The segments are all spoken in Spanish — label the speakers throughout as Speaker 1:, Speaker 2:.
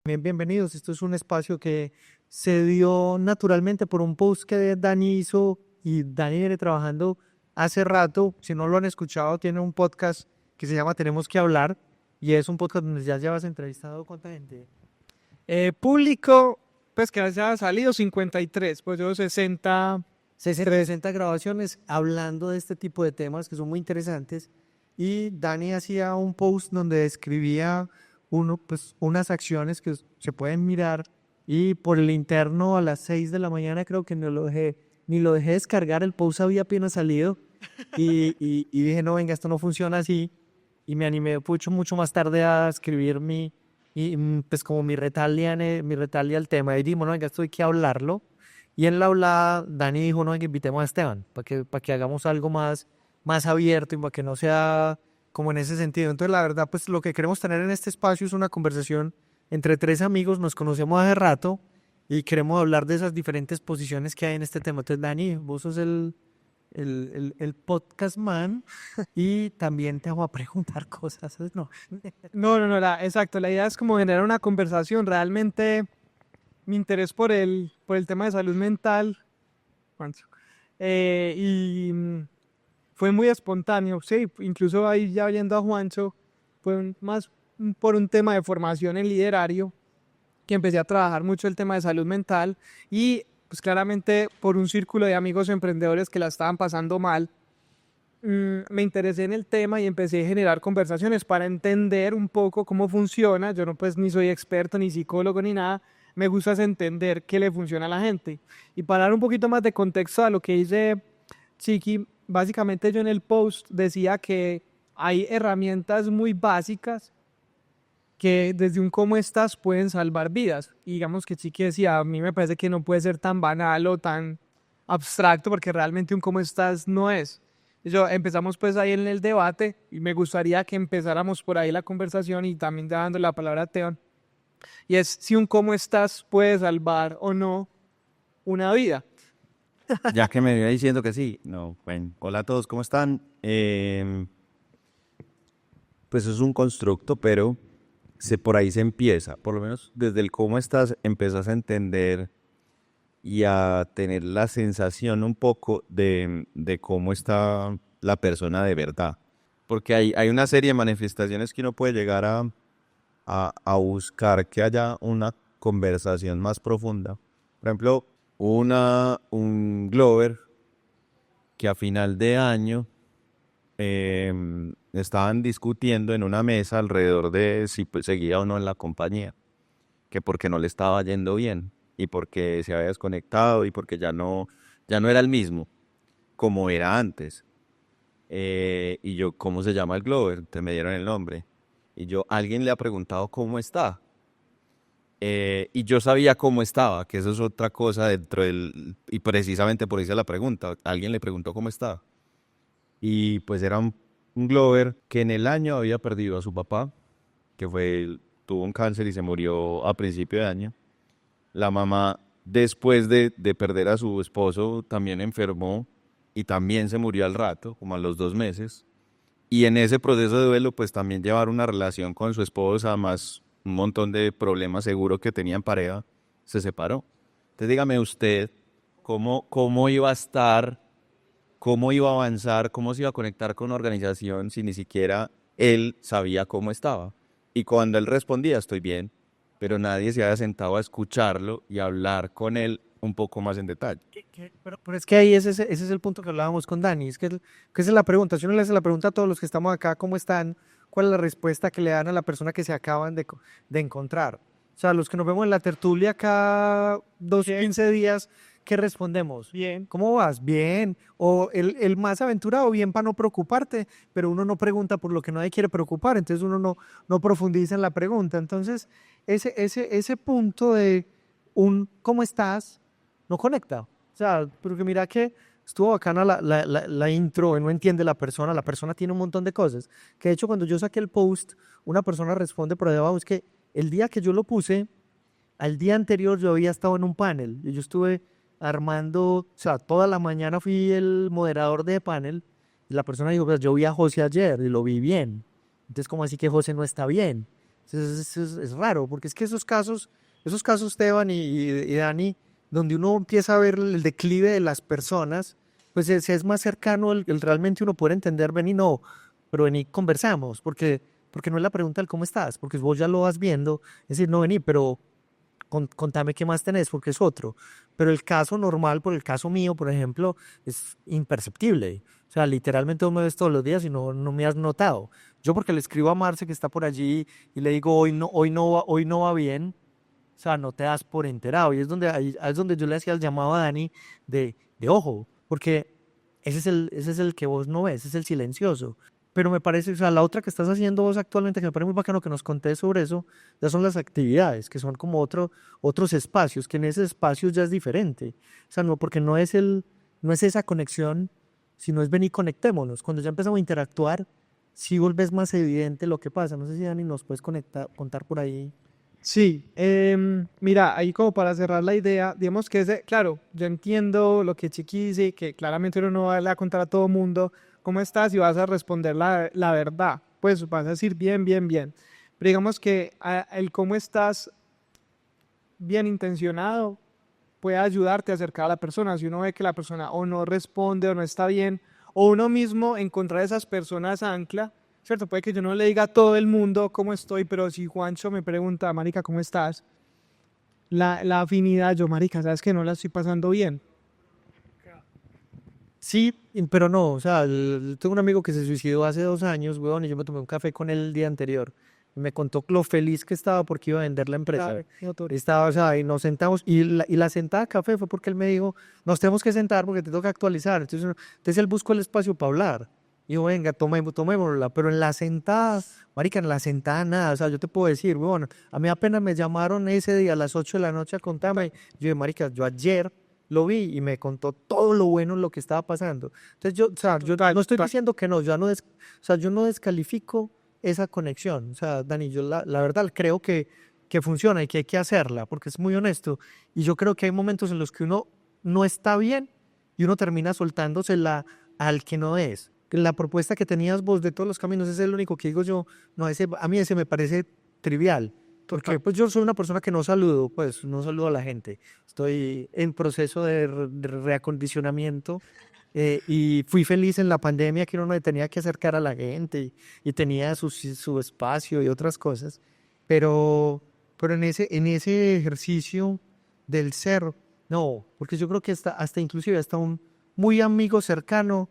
Speaker 1: Bienvenidos. Esto es un espacio que se dio naturalmente por un post que Dani hizo y Dani viene trabajando hace rato. Si no lo han escuchado, tiene un podcast que se llama Tenemos que hablar y es un podcast donde ya llevas entrevistado cuánta gente.
Speaker 2: Público, pues que haya salido 53, pues yo 60.
Speaker 1: 60 grabaciones hablando de este tipo de temas que son muy interesantes y Dani hacía un post donde describía unas acciones que se pueden mirar y por el interno a las 6 de la mañana creo que ni lo dejé descargar, el post había apenas salido y dije no, venga, esto no funciona así y me animé mucho más tarde a escribir pues como mi retalia al tema y dijimos, no, venga, esto hay que hablarlo. Y en la hablada, Dani dijo, no, que invitemos a Esteban, para que hagamos algo más abierto y para que no sea como en ese sentido. Entonces, la verdad, pues lo que queremos tener en este espacio es una conversación entre tres amigos, nos conocemos hace rato y queremos hablar de esas diferentes posiciones que hay en este tema. Entonces, Dani, vos sos el podcast man y también te voy a preguntar cosas, ¿sabes? No.
Speaker 2: No, exacto, la idea es como generar una conversación. Realmente mi interés por el tema de salud mental, Juancho, fue muy espontáneo, sí, incluso ahí ya yendo a Juancho, más por un tema de formación en liderario, que empecé a trabajar mucho el tema de salud mental y pues claramente por un círculo de amigos emprendedores que la estaban pasando mal. Me interesé en el tema y empecé a generar conversaciones para entender un poco cómo funciona. Yo no pues ni soy experto ni psicólogo ni nada. Me gusta es entender qué le funciona a la gente. Y para dar un poquito más de contexto a lo que dice Chiqui, básicamente yo en el post decía que hay herramientas muy básicas que desde un cómo estás pueden salvar vidas. Y digamos que Chiqui decía, a mí me parece que no puede ser tan banal o tan abstracto porque realmente un cómo estás no es. Yo empezamos pues ahí en el debate y me gustaría que empezáramos por ahí la conversación y también dando la palabra a Teón. Y es si un cómo estás puede salvar o no una vida.
Speaker 3: Ya que me iba diciendo que sí. No, bueno, hola a todos, ¿cómo están? Pues es un constructo, pero por ahí se empieza. Por lo menos desde el cómo estás, empezás a entender y a tener la sensación un poco de cómo está la persona de verdad. Porque hay una serie de manifestaciones que uno puede llegar a buscar que haya una conversación más profunda. Por ejemplo, un Glover que a final de año estaban discutiendo en una mesa alrededor de si pues, seguía o no en la compañía, que porque no le estaba yendo bien y porque se había desconectado y porque ya no era el mismo como era antes. Y yo, ¿cómo se llama el Glover? Te me dieron el nombre. Y yo, ¿alguien le ha preguntado cómo está? Y yo sabía cómo estaba, que eso es otra cosa dentro del... Y precisamente por eso la pregunta. Alguien le preguntó cómo estaba. Y pues era un Glover que en el año había perdido a su papá, tuvo un cáncer y se murió a principio de año. La mamá, después de perder a su esposo, también enfermó y también se murió al rato, como a los 2 meses. Y en ese proceso de duelo, pues también llevar una relación con su esposa, más un montón de problemas seguro que tenía en pareja, se separó. Entonces dígame usted, ¿cómo iba a estar, cómo iba a avanzar, cómo se iba a conectar con una organización si ni siquiera él sabía cómo estaba? Y cuando él respondía, estoy bien, pero nadie se había sentado a escucharlo y a hablar con él un poco más en detalle.
Speaker 1: Pero es que ahí ese es el punto que hablábamos con Dani, que esa es la pregunta. Si uno le hace la pregunta a todos los que estamos acá, ¿cómo están? ¿Cuál es la respuesta que le dan a la persona que se acaban de encontrar? O sea, los que nos vemos en la tertulia cada
Speaker 2: Bien,
Speaker 1: 15 días, ¿qué respondemos?
Speaker 2: bien.
Speaker 1: ¿Cómo vas? Bien. O el más aventurado, bien para no preocuparte, pero uno no pregunta por lo que nadie quiere preocupar, entonces uno no profundiza en la pregunta. Entonces, ese punto de un ¿cómo estás? No conecta. O sea, porque mira que estuvo bacana la intro, no entiende la persona tiene un montón de cosas. Que de hecho cuando yo saqué el post, una persona responde por debajo, es que el día que yo lo puse, al día anterior yo había estado en un panel, y yo estuve armando, o sea, toda la mañana fui el moderador de panel, y la persona dijo, pues yo vi a José ayer y lo vi bien. Entonces, ¿cómo así que José no está bien? Entonces, es raro, porque es que esos casos, Esteban y Dani, donde uno empieza a ver el declive de las personas, pues es más cercano el realmente uno poder entender, vení, no, pero vení, conversamos, porque no es la pregunta del cómo estás, porque vos ya lo vas viendo, es decir, no, vení, pero contame qué más tenés, porque es otro. Pero el caso normal, por el caso mío, por ejemplo, es imperceptible. O sea, literalmente vos me ves todos los días y no me has notado. Yo porque le escribo a Marce que está por allí y le digo, hoy no va bien, o sea, no te das por enterado. Y ahí es donde yo le hacía el llamado a Dani de ojo, porque ese es el que vos no ves, ese es el silencioso. Pero me parece, o sea, la otra que estás haciendo vos actualmente, que me parece muy bacano que nos contés sobre eso, ya son las actividades, que son como otros espacios, que en ese espacio ya es diferente. O sea, no, porque no es esa conexión, sino es venir, conectémonos. Cuando ya empezamos a interactuar, sí volvés más evidente lo que pasa. No sé si Dani nos puedes contar por ahí.
Speaker 2: Sí, mira, ahí como para cerrar la idea, digamos que claro, yo entiendo lo que Chiqui dice, que claramente uno no va a contar a todo mundo cómo estás y vas a responder la verdad, pues vas a decir bien, bien, bien, pero digamos que el cómo estás bien intencionado puede ayudarte a acercar a la persona, si uno ve que la persona o no responde o no está bien, o uno mismo encontrar esas personas ancla. ¿Cierto? Puede que yo no le diga a todo el mundo cómo estoy, pero si Juancho me pregunta, marica, ¿cómo estás? La afinidad, yo, marica, ¿sabes que no la estoy pasando bien?
Speaker 1: Sí, pero no, o sea, tengo un amigo que se suicidó hace 2 años, weón, y yo me tomé un café con él el día anterior. Y me contó lo feliz que estaba porque iba a vender la empresa.
Speaker 2: Claro, notorio.
Speaker 1: Estaba, o sea, y nos sentamos, y la sentada a café fue porque él me dijo, nos tenemos que sentar porque te toca actualizar. Entonces él buscó el espacio para hablar. Y yo, venga, tomémosla. Pero en la sentada, marica, en la sentada nada, o sea, yo te puedo decir, bueno, a mí apenas me llamaron ese día a las 8 de la noche a contarme. Yo dije, marica, yo ayer lo vi y me contó todo lo bueno, lo que estaba pasando. Entonces yo, o sea, yo no estoy diciendo que no, o sea, yo no descalifico esa conexión. O sea, Dani, yo la verdad creo que funciona y que hay que hacerla, porque es muy honesto. Y yo creo que hay momentos en los que uno no está bien y uno termina soltándosela al que no es. La propuesta que tenías vos de todos los caminos es el único que digo yo, no, a mí ese me parece trivial. Porque pues yo soy una persona que no saludo, pues no saludo a la gente. Estoy en proceso de reacondicionamiento y fui feliz en la pandemia que uno no me tenía que acercar a la gente y tenía su espacio y otras cosas. Pero en ese ejercicio del ser, no, porque yo creo que hasta inclusive hasta un muy amigo cercano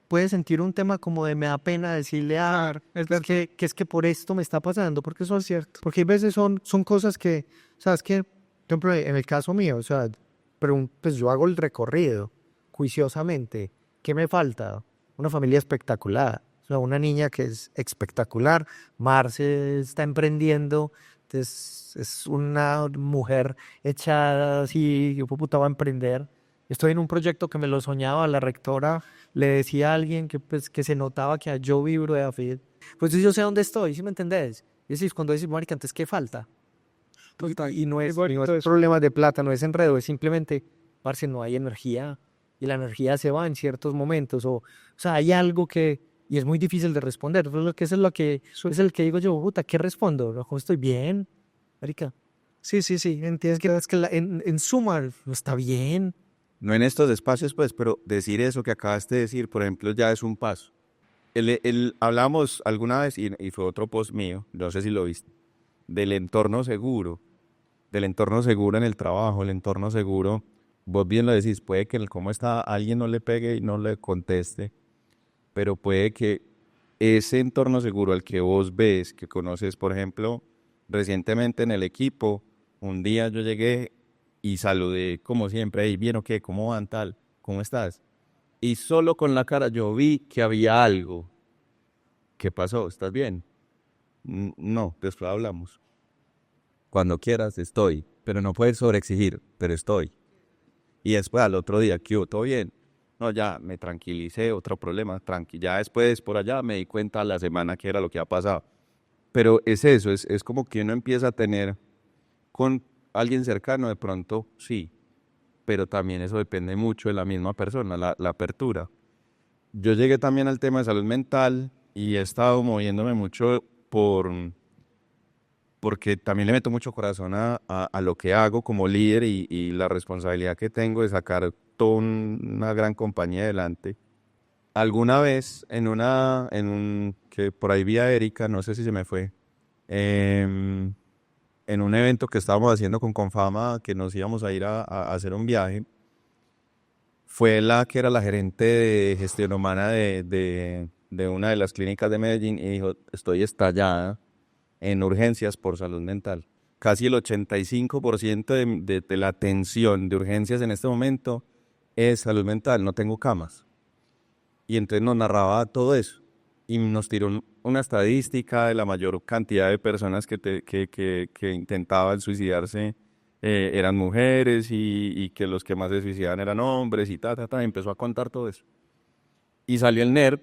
Speaker 1: puede sentir un tema como de me da pena decirle
Speaker 2: Claro, es verdad.
Speaker 1: que es que por esto me está pasando, porque eso es cierto. Porque hay veces son cosas que, ¿sabes qué? Por ejemplo, en el caso mío, o sea, pues yo hago el recorrido juiciosamente. ¿Qué me falta? Una familia espectacular. O sea, una niña que es espectacular. Marce está emprendiendo. Es una mujer echada así, yo puta va a emprender. Estoy en un proyecto que me lo soñaba, la rectora le decía a alguien que, pues, que se notaba que yo vibro de Afid. Pues yo sé dónde estoy, ¿sí me entendés? Y decís, cuando decís, marica, entonces, ¿qué falta? Y no
Speaker 2: Qué
Speaker 1: es,
Speaker 2: bonito
Speaker 1: no es
Speaker 2: eso.
Speaker 1: problema de plata, no es enredo, es simplemente, parce, no hay energía y la energía se va en ciertos momentos. O sea, hay algo y es muy difícil de responder. Eso es lo que, es el que digo yo, puta, ¿qué respondo? ¿Cómo estoy bien, marica?
Speaker 2: Sí, sí, sí, entiendo.
Speaker 1: Es que en suma, no está bien.
Speaker 3: No en estos espacios, pues, pero decir eso que acabaste de decir, por ejemplo, ya es un paso. Hablamos alguna vez, y fue otro post mío, no sé si lo viste, del entorno seguro en el trabajo, el entorno seguro, vos bien lo decís, puede que el cómo está alguien no le pegue y no le conteste, pero puede que ese entorno seguro al que vos ves, que conoces, por ejemplo, recientemente en el equipo, un día yo llegué y saludé como siempre, hey, ¿bien o qué? ¿Cómo van tal? ¿Cómo estás? Y solo con la cara yo vi que había algo. ¿Qué pasó? ¿Estás bien? No, después hablamos. Cuando quieras estoy, pero no puedes sobreexigir, pero estoy. Y después al otro día, ¿qué hubo? ¿Todo bien? No, ya me tranquilicé, otro problema, tranqui. Ya después por allá me di cuenta a la semana que era lo que ha pasado. Pero es eso, es como que uno empieza a tener con alguien cercano, de pronto sí, pero también eso depende mucho de la misma persona, la apertura. Yo llegué también al tema de salud mental y he estado moviéndome mucho por porque también le meto mucho corazón a lo que hago como líder y la responsabilidad que tengo de sacar toda una gran compañía adelante. Alguna vez que por ahí vi a Erika, no sé si se me fue, em, en un evento que estábamos haciendo con Confama, que nos íbamos a ir a hacer un viaje, fue la que era la gerente de gestión humana de una de las clínicas de Medellín y dijo, estoy estallada en urgencias por salud mental. Casi el 85% de la atención de urgencias en este momento es salud mental, no tengo camas. Y entonces nos narraba todo eso y nos tiró una estadística de la mayor cantidad de personas que intentaban suicidarse eran mujeres y que los que más se suicidaban eran hombres y empezó a contar todo eso. Y salió el NERD,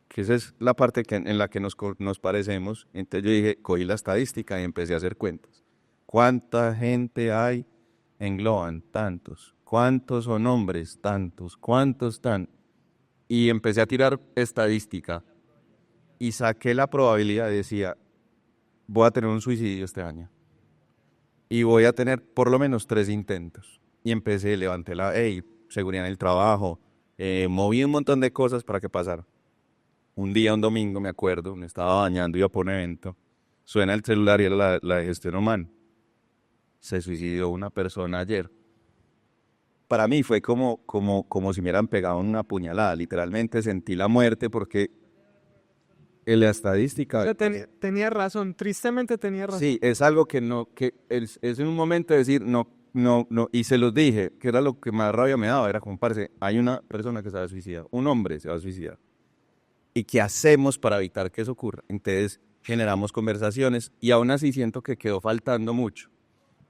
Speaker 3: que esa es la parte en la que nos parecemos. Entonces yo dije, cogí la estadística y empecé a hacer cuentas. ¿Cuánta gente hay? Engloban tantos. ¿Cuántos son hombres? Tantos. ¿Cuántos tan? Y empecé a tirar estadística y saqué la probabilidad, decía, voy a tener un suicidio este año y voy a tener por lo menos 3 intentos. Y empecé, levanté seguridad en el trabajo, moví un montón de cosas para que pasara. Un día, un domingo, me acuerdo, me estaba bañando, iba por un evento, suena el celular y era la de gestión humana. Se suicidó una persona ayer. Para mí fue como si me hubieran pegado una puñalada, literalmente sentí la muerte porque en la estadística...
Speaker 2: O sea, tenía razón, tristemente tenía razón.
Speaker 3: Sí, es algo que es en un momento de decir, no, y se los dije, que era lo que más rabia me daba, era como, parce, hay una persona que se va a suicidar, un hombre se va a suicidar. ¿Y qué hacemos para evitar que eso ocurra? Entonces generamos conversaciones y aún así siento que quedó faltando mucho.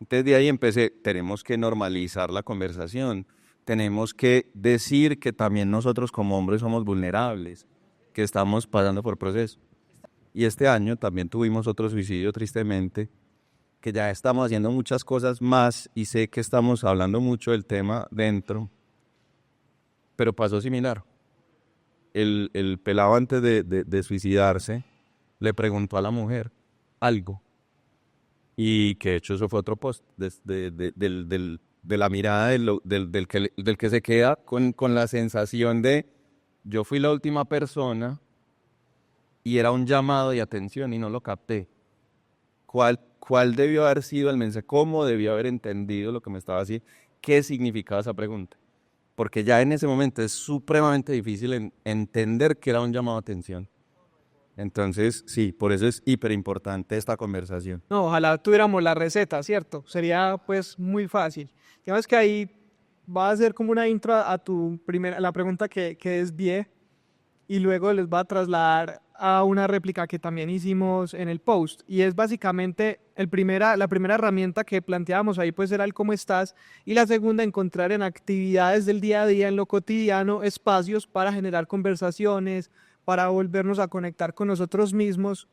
Speaker 3: Entonces de ahí empecé, tenemos que normalizar la conversación, tenemos que decir que también nosotros como hombres somos vulnerables, que estamos pasando por proceso. Y este año también tuvimos otro suicidio tristemente, que ya estamos haciendo muchas cosas más y sé que estamos hablando mucho del tema dentro, pero pasó similar. El pelado antes de suicidarse le preguntó a la mujer algo y que de hecho eso fue otro post de la mirada del que se queda con la sensación de yo fui la última persona y era un llamado de atención y no lo capté. ¿Cuál debió haber sido el mensaje? ¿Cómo debió haber entendido lo que me estaba haciendo? ¿Qué significaba esa pregunta? Porque ya en ese momento es supremamente difícil entender que era un llamado de atención. Entonces, sí, por eso es hiper importante esta conversación.
Speaker 2: No, ojalá tuviéramos la receta, ¿cierto? Sería pues muy fácil. Digamos que ahí va a ser como una intro a la pregunta que desvié y luego les va a trasladar a una réplica que también hicimos en el post y es básicamente la primera herramienta que planteábamos ahí pues era el cómo estás y la segunda encontrar en actividades del día a día, en lo cotidiano, espacios para generar conversaciones, para volvernos a conectar con nosotros mismos.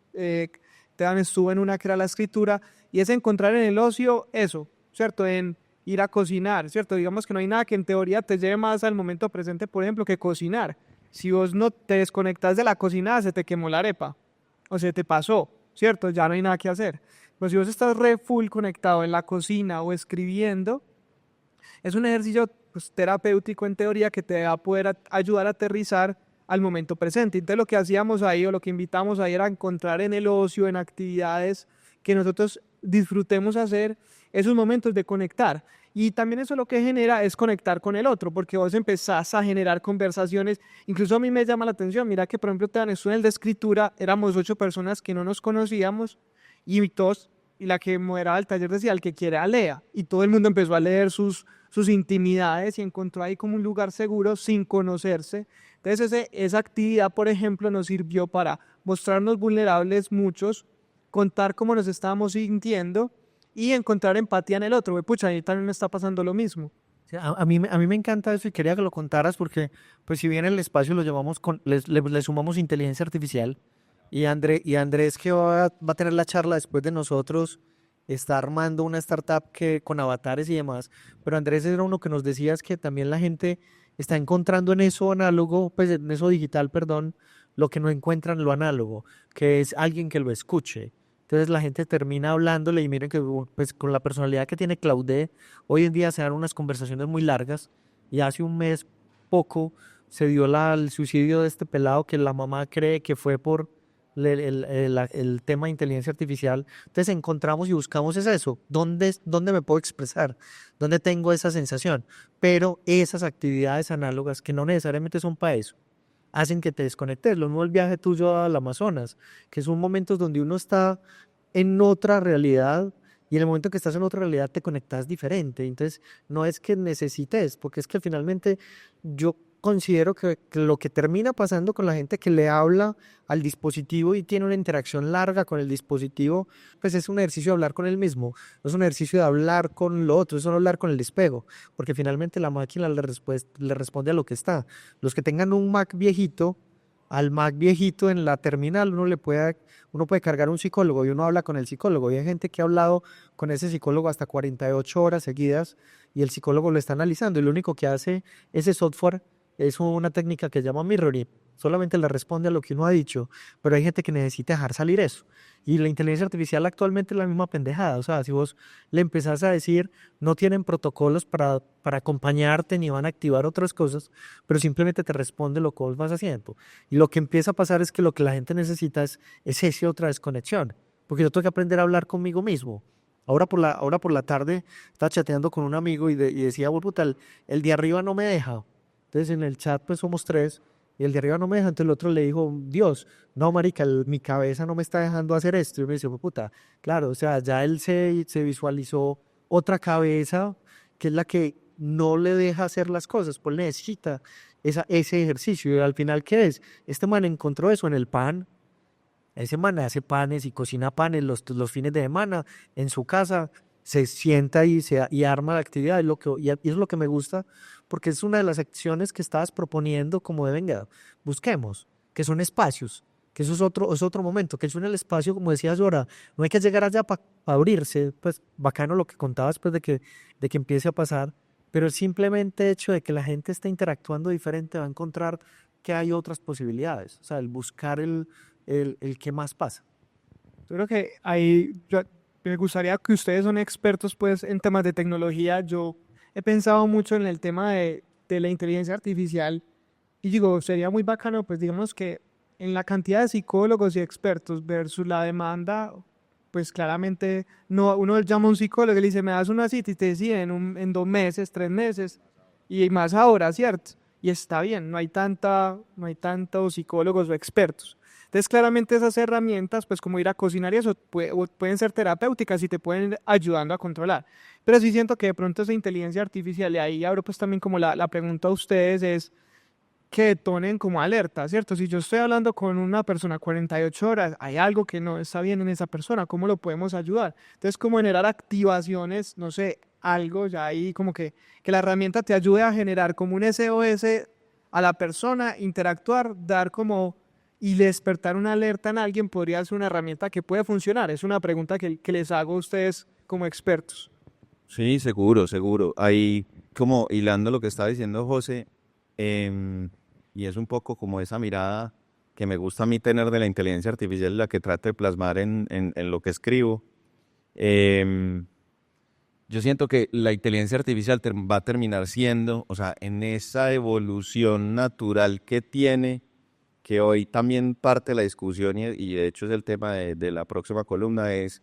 Speaker 2: Teban estuvo en una que era la escritura y es encontrar en el ocio eso, ¿cierto? En ir a cocinar, ¿cierto? Digamos que no hay nada que en teoría te lleve más al momento presente, por ejemplo, que cocinar. Si vos no te desconectas de la cocinada, se te quemó la arepa o se te pasó, ¿cierto? Ya no hay nada que hacer. Pero si vos estás re full conectado en la cocina o escribiendo, es un ejercicio pues, terapéutico en teoría que te va a poder ayudar a aterrizar al momento presente. Entonces lo que hacíamos ahí o lo que invitamos ahí era encontrar en el ocio, en actividades que nosotros disfrutemos hacer esos momentos de conectar. Y también eso lo que genera es conectar con el otro, porque vos empezás a generar conversaciones. Incluso a mí me llama la atención, mira que por ejemplo en el de escritura éramos 8 personas que no nos conocíamos y la que moderaba el taller decía, el que quiera lea. Y todo el mundo empezó a leer sus intimidades y encontró ahí como un lugar seguro sin conocerse. Entonces esa actividad, por ejemplo, nos sirvió para mostrarnos vulnerables muchos, contar cómo nos estábamos sintiendo y encontrar empatía en el otro. Pucha, a mí también me está pasando lo mismo.
Speaker 1: Sí, a mí me encanta eso y quería que lo contaras porque, pues si bien el espacio lo llamamos, le sumamos inteligencia artificial y Andrés que va a tener la charla después de nosotros, está armando una startup con avatares y demás, pero Andrés era uno que nos decías que también la gente está encontrando en eso análogo, pues en eso digital, perdón, lo que no encuentran en lo análogo, que es alguien que lo escuche, Entonces la gente termina hablándole y miren que pues con la personalidad que tiene Claude, hoy en día se dan unas conversaciones muy largas y hace un mes poco se dio el suicidio de este pelado que la mamá cree que fue por el tema de inteligencia artificial. Entonces encontramos y buscamos es eso, ¿dónde me puedo expresar? ¿Dónde tengo esa sensación? Pero esas actividades análogas que no necesariamente son para eso, hacen que te desconectes. Lo mismo el viaje tuyo al Amazonas, que son momentos donde uno está en otra realidad y en el momento que estás en otra realidad te conectas diferente. Entonces, no es que necesites, porque es que finalmente yo considero que lo que termina pasando con la gente que le habla al dispositivo y tiene una interacción larga con el dispositivo, pues es un ejercicio de hablar con él mismo, no es un ejercicio de hablar con lo otro, es solo hablar con el espejo, porque finalmente la máquina le responde a lo que está. Los que tengan un Mac viejito, al Mac viejito en la terminal uno puede cargar un psicólogo y uno habla con el psicólogo. Y hay gente que ha hablado con ese psicólogo hasta 48 horas seguidas y el psicólogo lo está analizando y lo único que hace ese software es una técnica que se llama mirroring. Solamente le responde a lo que uno ha dicho, pero hay gente que necesita dejar salir eso. Y la inteligencia artificial actualmente es la misma pendejada. O sea, si vos le empezás a decir, no tienen protocolos para acompañarte ni van a activar otras cosas, pero simplemente te responde lo que vos vas haciendo. Y lo que empieza a pasar es que lo que la gente necesita es esa otra desconexión. Porque yo tengo que aprender a hablar conmigo mismo. Ahora por la tarde estaba chateando con un amigo y decía, "Bueno, puta, el de arriba no me deja". Entonces en el chat pues somos tres y el de arriba no me deja. Entonces el otro le dijo, Dios, no, marica, mi cabeza no me está dejando hacer esto. Y me dice, "Pues, puta, claro, o sea, ya él se visualizó otra cabeza que es la que no le deja hacer las cosas, pues necesita ese ejercicio. Y al final, ¿qué es? Este man encontró eso en el pan. Ese man hace panes y cocina panes los fines de semana en su casa, se sienta y arma la actividad. Y es lo que me gusta, porque es una de las acciones que estabas proponiendo como de venga, busquemos, que son espacios, que eso es otro momento, que es un el espacio, como decías ahora, no hay que llegar allá para abrirse, pues bacano lo que contabas pues de que empiece a pasar, pero el simplemente hecho de que la gente esté interactuando diferente va a encontrar que hay otras posibilidades, o sea, el buscar el qué más pasa.
Speaker 2: Yo creo que ahí me gustaría que ustedes son expertos pues en temas de tecnología. Yo he pensado mucho en el tema de la inteligencia artificial y digo, sería muy bacano pues digamos que en la cantidad de psicólogos y expertos versus la demanda, pues claramente no, uno llama a un psicólogo y le dice, me das una cita y te decide en 2 meses, 3 meses y más ahora, ¿cierto? Y está bien, no hay tantos psicólogos o expertos. Entonces, claramente esas herramientas, pues como ir a cocinar y eso, pueden ser terapéuticas y te pueden ir ayudando a controlar. Pero sí siento que de pronto esa inteligencia artificial, y ahí abro pues también como la pregunta a ustedes, es que detonen como alerta, ¿cierto? Si yo estoy hablando con una persona 48 horas, hay algo que no está bien en esa persona, ¿cómo lo podemos ayudar? Entonces, como generar activaciones, no sé, algo ya ahí como que la herramienta te ayude a generar como un SOS a la persona, interactuar, dar como y despertar una alerta en alguien podría ser una herramienta que puede funcionar. Es una pregunta que les hago a ustedes como expertos.
Speaker 3: Sí, seguro, seguro. Ahí, como hilando lo que estaba diciendo José, y es un poco como esa mirada que me gusta a mí tener de la inteligencia artificial, la que trato de plasmar en lo que escribo. Yo siento que la inteligencia artificial va a terminar siendo, o sea, en esa evolución natural que tiene, que hoy también parte de la discusión y de hecho es el tema de la próxima columna, es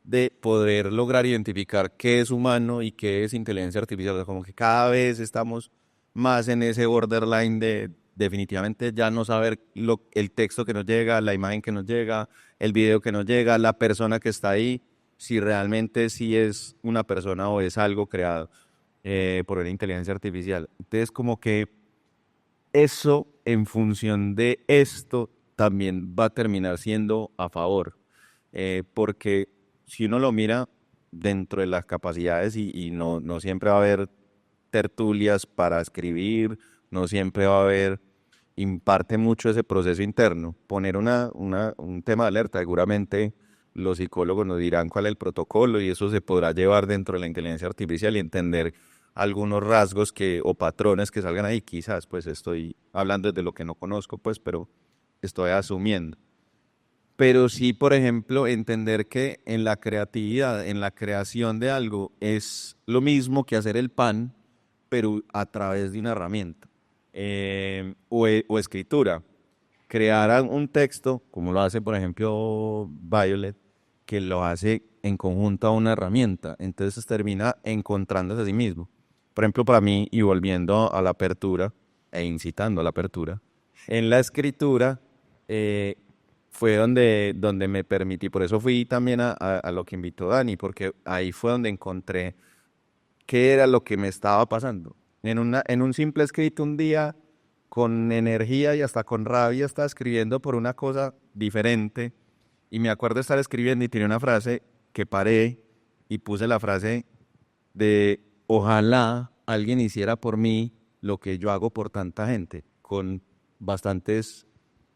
Speaker 3: de poder lograr identificar qué es humano y qué es inteligencia artificial. O sea, como que cada vez estamos más en ese borderline de definitivamente ya no saber el texto que nos llega, la imagen que nos llega, el video que nos llega, la persona que está ahí, si realmente sí es una persona o es algo creado por una inteligencia artificial. Entonces, como que eso en función de esto también va a terminar siendo a favor, porque si uno lo mira dentro de las capacidades y no siempre va a haber tertulias para escribir, no siempre va a haber, imparte mucho ese proceso interno. Poner un tema de alerta, seguramente los psicólogos nos dirán cuál es el protocolo y eso se podrá llevar dentro de la inteligencia artificial y entender algunos rasgos o patrones que salgan ahí. Quizás, pues estoy hablando desde lo que no conozco, pues, pero estoy asumiendo. pero sí, por ejemplo, entender que en la creatividad, en la creación de algo, es lo mismo que hacer el pan, pero a través de una herramienta o escritura. Crear un texto, como lo hace, por ejemplo, Violet, que lo hace en conjunto a una herramienta. Entonces termina encontrándose a sí mismo. Por ejemplo, para mí, y volviendo a la apertura, e incitando a la apertura, en la escritura fue donde me permití, por eso fui también a lo que invitó Dani, porque ahí fue donde encontré qué era lo que me estaba pasando. En un simple escrito un día, con energía y hasta con rabia, estaba escribiendo por una cosa diferente. Y me acuerdo de estar escribiendo y tenía una frase que paré y puse la frase de ojalá alguien hiciera por mí lo que yo hago por tanta gente, con bastantes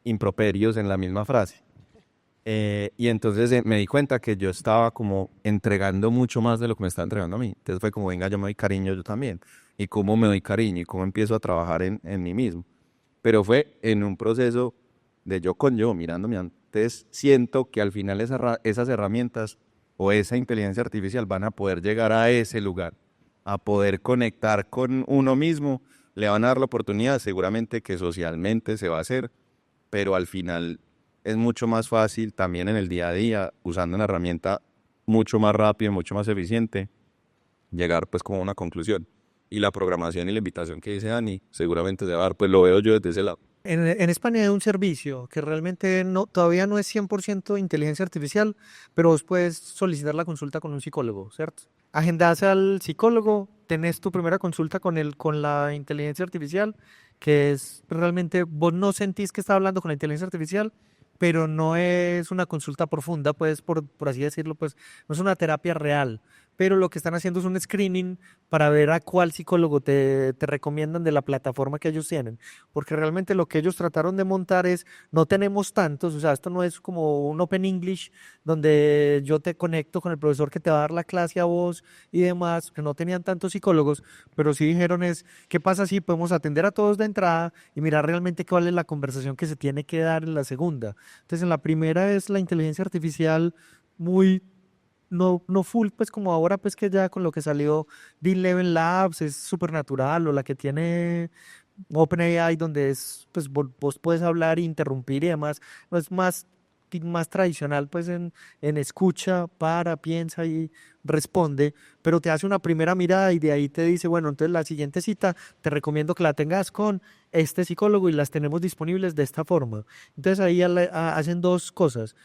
Speaker 3: improperios en la misma frase. Y entonces me di cuenta que yo estaba como entregando mucho más de lo que me estaba entregando a mí. Entonces fue como, venga, yo me doy cariño yo también. Y cómo me doy cariño y cómo empiezo a trabajar en mí mismo. Pero fue en un proceso de yo con yo, mirándome antes. Siento que al final esas herramientas o esa inteligencia artificial van a poder llegar a ese lugar, a poder conectar con uno mismo. Le van a dar la oportunidad, seguramente que socialmente se va a hacer, pero al final es mucho más fácil también en el día a día, usando una herramienta mucho más rápida, mucho más eficiente, llegar pues como a una conclusión. Y la programación y la invitación que dice Dani, seguramente se va a dar, pues lo veo yo desde ese lado.
Speaker 1: En España hay un servicio que realmente no, todavía no es 100% inteligencia artificial, pero vos puedes solicitar la consulta con un psicólogo, ¿cierto? Agendás al psicólogo, tenés tu primera consulta con la inteligencia artificial, que es realmente, vos no sentís que está hablando con la inteligencia artificial, pero no es una consulta profunda, pues, por así decirlo, pues, no es una terapia real, pero lo que están haciendo es un screening para ver a cuál psicólogo te recomiendan de la plataforma que ellos tienen, porque realmente lo que ellos trataron de montar es, no tenemos tantos, o sea, esto no es como un Open English donde yo te conecto con el profesor que te va a dar la clase a vos y demás, que no tenían tantos psicólogos, pero sí dijeron es, ¿qué pasa si podemos atender a todos de entrada y mirar realmente cuál es la conversación que se tiene que dar en la segunda? Entonces, en la primera es la inteligencia artificial muy no full, pues como ahora, pues que ya con lo que salió de Eleven Labs es súper natural, o la que tiene OpenAI, donde es, pues vos puedes hablar, interrumpir y demás, no es más tradicional, pues en escucha, para, piensa y responde, pero te hace una primera mirada y de ahí te dice, bueno, entonces la siguiente cita te recomiendo que la tengas con este psicólogo y las tenemos disponibles de esta forma. Entonces ahí hacen dos cosas: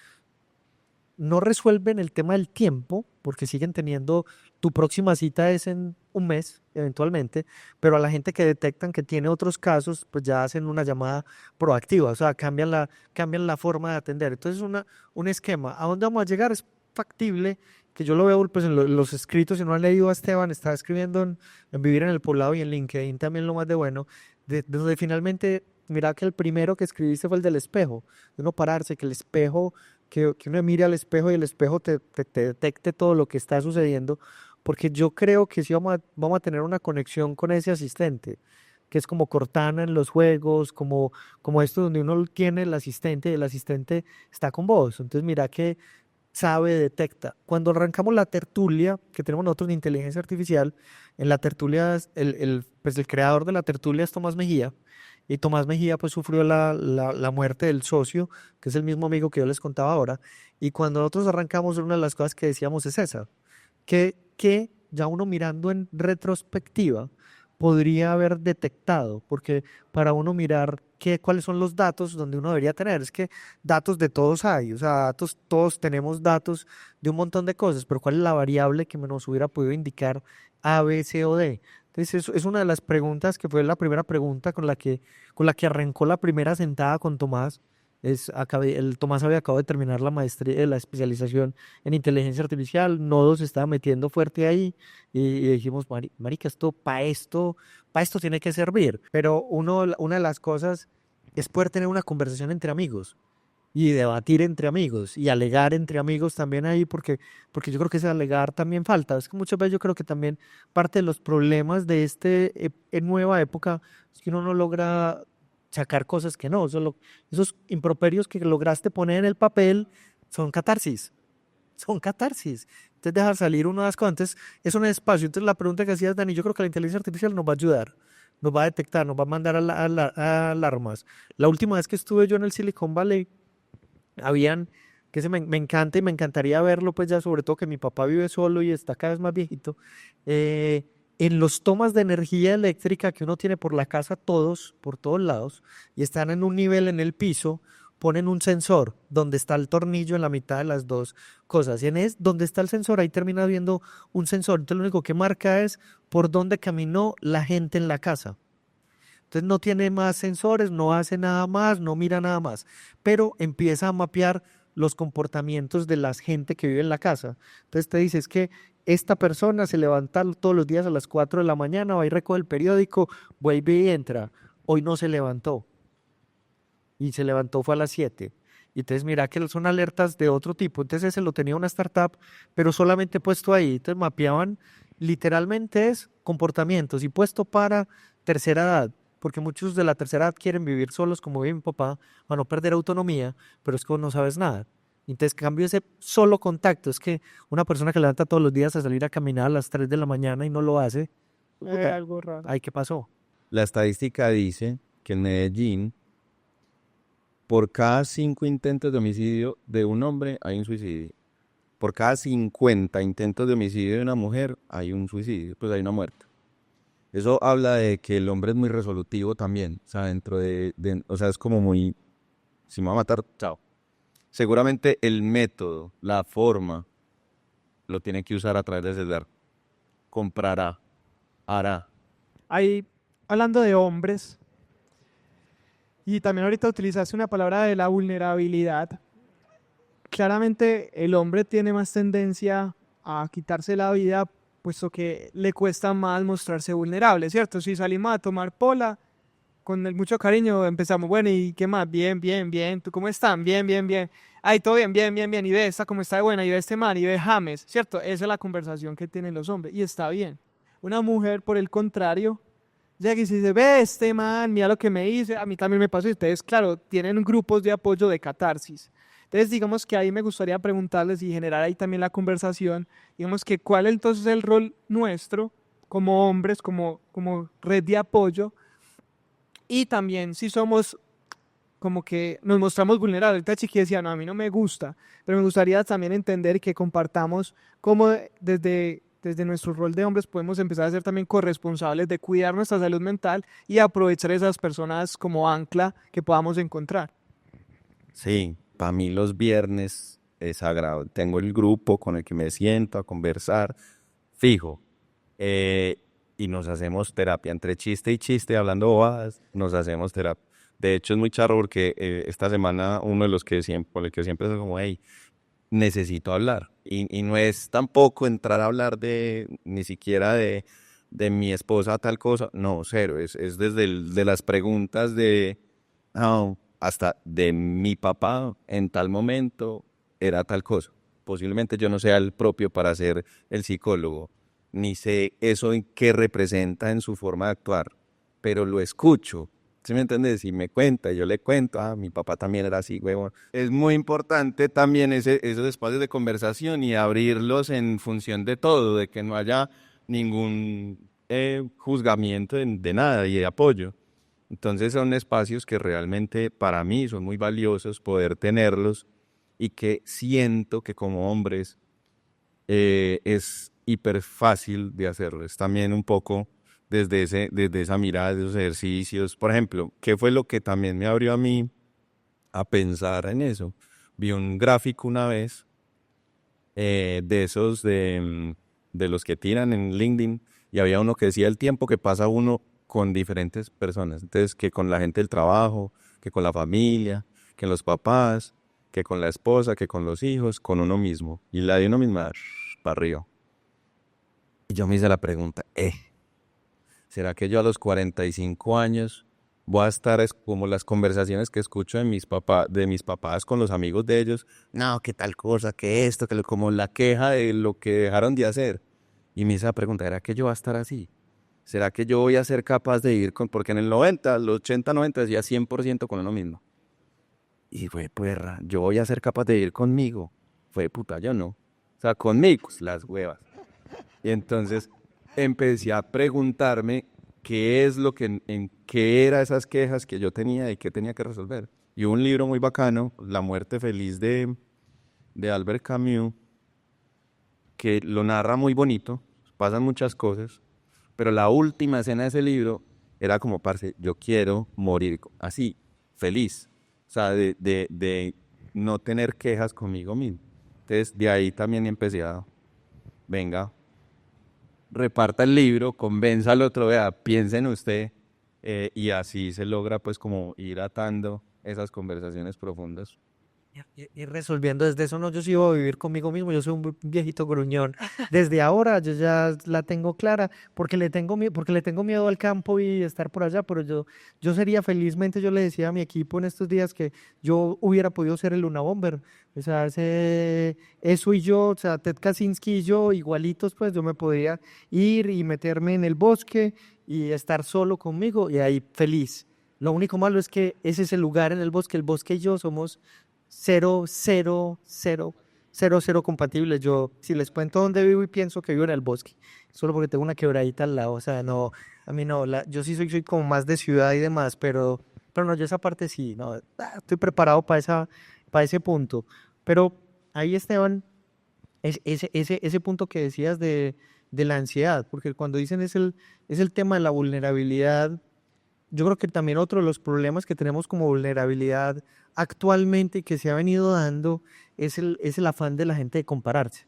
Speaker 1: no resuelven el tema del tiempo, porque siguen teniendo, tu próxima cita es en un mes, eventualmente, pero a la gente que detectan que tiene otros casos, pues ya hacen una llamada proactiva, o sea, cambian la forma de atender. Entonces, un esquema. ¿A dónde vamos a llegar? Es factible, que yo lo veo pues, en los escritos, si no han leído a Esteban, está escribiendo en Vivir en el Poblado y en LinkedIn también lo más de bueno, de donde finalmente, mira que el primero que escribiste fue el del espejo, de uno pararse, que el espejo que uno mire al espejo y el espejo te detecte todo lo que está sucediendo, porque yo creo que sí vamos a tener una conexión con ese asistente, que es como Cortana en los juegos, como esto donde uno tiene el asistente y el asistente está con vos. Entonces mira que sabe, detecta. Cuando arrancamos la tertulia que tenemos nosotros de inteligencia artificial, en la tertulia, pues el creador de la tertulia es Tomás Mejía, y Tomás Mejía pues sufrió la muerte del socio, que es el mismo amigo que yo les contaba ahora, y cuando nosotros arrancamos, una de las cosas que decíamos es esa, que ya uno mirando en retrospectiva podría haber detectado, porque para uno mirar cuáles son los datos donde uno debería tener, es que datos de todos hay, o sea, datos, todos tenemos datos de un montón de cosas, pero ¿cuál es la variable que nos hubiera podido indicar A, B, C o D? Entonces, eso es una de las preguntas que fue la primera pregunta con la que arrancó la primera sentada con Tomás. El Tomás había acabado de terminar la maestría, la especialización en inteligencia artificial, Nodo se estaba metiendo fuerte ahí y dijimos, marica, para esto tiene que servir. Pero una de las cosas es poder tener una conversación entre amigos y debatir entre amigos y alegar entre amigos también ahí, porque yo creo que ese alegar también falta. Es que muchas veces yo creo que también parte de los problemas de nueva época es que uno no logra sacar cosas que no. Esos improperios que lograste poner en el papel son catarsis. Son catarsis. Entonces dejar salir uno de las cosas. Entonces es un espacio. Entonces la pregunta que hacías, Dani, yo creo que la inteligencia artificial nos va a ayudar. Nos va a detectar, nos va a mandar a alarmas. La última vez que estuve yo en el Silicon Valley, habían, que me encanta y me encantaría verlo, pues ya sobre todo que mi papá vive solo y está cada vez más viejito, en los tomas de energía eléctrica que uno tiene por la casa todos, por todos lados, y están en un nivel en el piso, ponen un sensor donde está el tornillo en la mitad de las dos cosas, y donde está el sensor, ahí termina viendo un sensor, entonces lo único que marca es por dónde caminó la gente en la casa. Entonces no tiene más sensores, no hace nada más, no mira nada más, pero empieza a mapear los comportamientos de la gente que vive en la casa. Entonces te dice, es que esta persona se levanta todos los días a las 4 de la mañana, va y recoge el periódico, vuelve y entra. Hoy no se levantó. Y se levantó fue a las 7. Y entonces mira que son alertas de otro tipo. Entonces ese lo tenía una startup, pero solamente puesto ahí. Entonces mapeaban literalmente es comportamientos y puesto para tercera edad. Porque muchos de la tercera edad quieren vivir solos como vive mi papá, para no perder autonomía, pero es que no sabes nada. Entonces, cambio ese solo contacto. Es que una persona que levanta todos los días a salir a caminar a las 3 de la mañana y no lo hace,
Speaker 2: Algo raro.
Speaker 1: ay, ¿qué pasó?
Speaker 3: La estadística dice que en Medellín, por cada 5 intentos de homicidio de un hombre, hay un suicidio. Por cada 50 intentos de homicidio de una mujer, hay un suicidio, pues hay una muerte. Eso habla de que el hombre es muy resolutivo también, o sea, o sea, es como muy, si me va a matar, chao. Seguramente el método, la forma, lo tiene que usar a través de celular. Comprará, hará.
Speaker 2: Ahí, hablando de hombres, y también ahorita utilizaste una palabra de la vulnerabilidad. Claramente el hombre tiene más tendencia a quitarse la vida, puesto que le cuesta más mostrarse vulnerable, ¿cierto? Si salimos a tomar pola, con mucho cariño empezamos, bueno, ¿y qué más? Bien, bien, bien, ¿tú cómo están? Bien, bien, bien. Ay, todo bien, bien, bien, bien. Y ve esta cómo está de buena, y ve este man, y ve James, ¿cierto? Esa es la conversación que tienen los hombres, y está bien. Una mujer, por el contrario, llega y dice, ve este man, mira lo que me hice, a mí también me pasó, y ustedes, claro, tienen grupos de apoyo de catarsis. Entonces, digamos que ahí me gustaría preguntarles y generar ahí también la conversación, digamos que cuál entonces es el rol nuestro como hombres, como red de apoyo, y también si somos como que nos mostramos vulnerables. Ahorita Chiqui decía, no, a mí no me gusta, pero me gustaría también entender que compartamos cómo desde nuestro rol de hombres podemos empezar a ser también corresponsables de cuidar nuestra salud mental y aprovechar esas personas como ancla que podamos encontrar.
Speaker 3: Sí, para mí los viernes es sagrado. Tengo el grupo con el que me siento a conversar, fijo. Y nos hacemos terapia. Entre chiste y chiste, hablando bobadas, nos hacemos terapia. De hecho, es muy charro porque esta semana uno de los que siempre, por el que siempre es como, hey, necesito hablar. Y no es tampoco entrar a hablar ni siquiera de mi esposa tal cosa. No, cero. Es desde de las preguntas hasta de mi papá en tal momento era tal cosa. Posiblemente yo no sea el propio para ser el psicólogo, ni sé eso en qué representa en su forma de actuar, pero lo escucho. ¿Sí me entiendes? Y me cuenta, yo le cuento, mi papá también era así, huevón. Es muy importante también esos espacios de conversación y abrirlos en función de todo, de que no haya ningún juzgamiento de nada y de apoyo. Entonces son espacios que realmente para mí son muy valiosos poder tenerlos y que siento que como hombres es hiper fácil de hacerlo. Es también un poco desde esa mirada, de esos ejercicios. Por ejemplo, ¿qué fue lo que también me abrió a mí a pensar en eso? Vi un gráfico una vez de esos de los que tiran en LinkedIn y había uno que decía el tiempo que pasa uno con diferentes personas. Entonces, que con la gente del trabajo, que con la familia, que los papás, que con la esposa, que con los hijos, con uno mismo. Y la de uno misma, para arriba. Y yo me hice la pregunta, ¿será que yo a los 45 años voy a estar como las conversaciones que escucho de mis papás con los amigos de ellos? No, que tal cosa, que esto, como la queja de lo que dejaron de hacer. Y me hice la pregunta, ¿será que yo voy a estar así? ¿será que yo voy a ser capaz de ir con, porque en el 90, los 80, 90 decía 100% con lo mismo? Y fue, perra, yo voy a ser capaz de ir conmigo. Fue, puta, yo no. O sea, conmigo, pues, las huevas. Y entonces empecé a preguntarme qué es lo que, en qué eran esas quejas que yo tenía y qué tenía que resolver. Y hubo un libro muy bacano, La muerte feliz de Albert Camus, que lo narra muy bonito, pasan muchas cosas, pero la última escena de ese libro era como, parce, yo quiero morir así, feliz. O sea, de no tener quejas conmigo mismo. Entonces, de ahí también empecé a, venga, reparta el libro, convenza al otro, vea, piensa en usted, y así se logra pues como ir atando esas conversaciones profundas.
Speaker 1: Y resolviendo desde eso, no, yo sí voy a vivir conmigo mismo, yo soy un viejito gruñón. Desde ahora yo ya la tengo clara, porque le tengo miedo al campo y estar por allá, pero yo sería felizmente, yo le decía a mi equipo en estos días que yo hubiera podido ser el Luna Bomber. O sea, eso y yo, o sea, Ted Kaczynski y yo, igualitos, pues yo me podía ir y meterme en el bosque y estar solo conmigo y ahí feliz. Lo único malo es que ese es el lugar en el bosque y yo somos cero, cero, cero, cero, cero compatibles. Yo, si les cuento dónde vivo y pienso que vivo en el bosque, solo porque tengo una quebradita al lado, o sea, no, a mí no, yo sí soy como más de ciudad y demás, pero no, yo esa parte sí, no, estoy preparado para ese punto. Pero ahí, Esteban, ese punto que decías de la ansiedad, porque cuando dicen es el tema de la vulnerabilidad. Yo creo que también otro de los problemas que tenemos como vulnerabilidad actualmente y que se ha venido dando es el afán de la gente de compararse.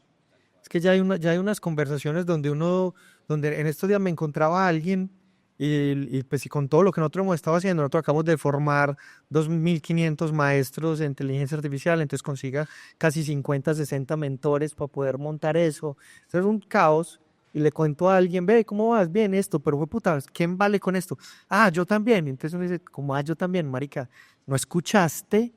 Speaker 1: Es que ya hay unas conversaciones donde en estos días me encontraba a alguien y pues y con todo lo que nosotros hemos estado haciendo, nosotros acabamos de formar 2.500 maestros de inteligencia artificial, entonces consiga casi 50, 60 mentores para poder montar eso. Eso es un caos. Y le cuento a alguien, ve, ¿cómo vas? Bien, esto, pero fue puta, ¿quién vale con esto? Ah, yo también. Entonces uno dice, ¿cómo yo también, marica? ¿No escuchaste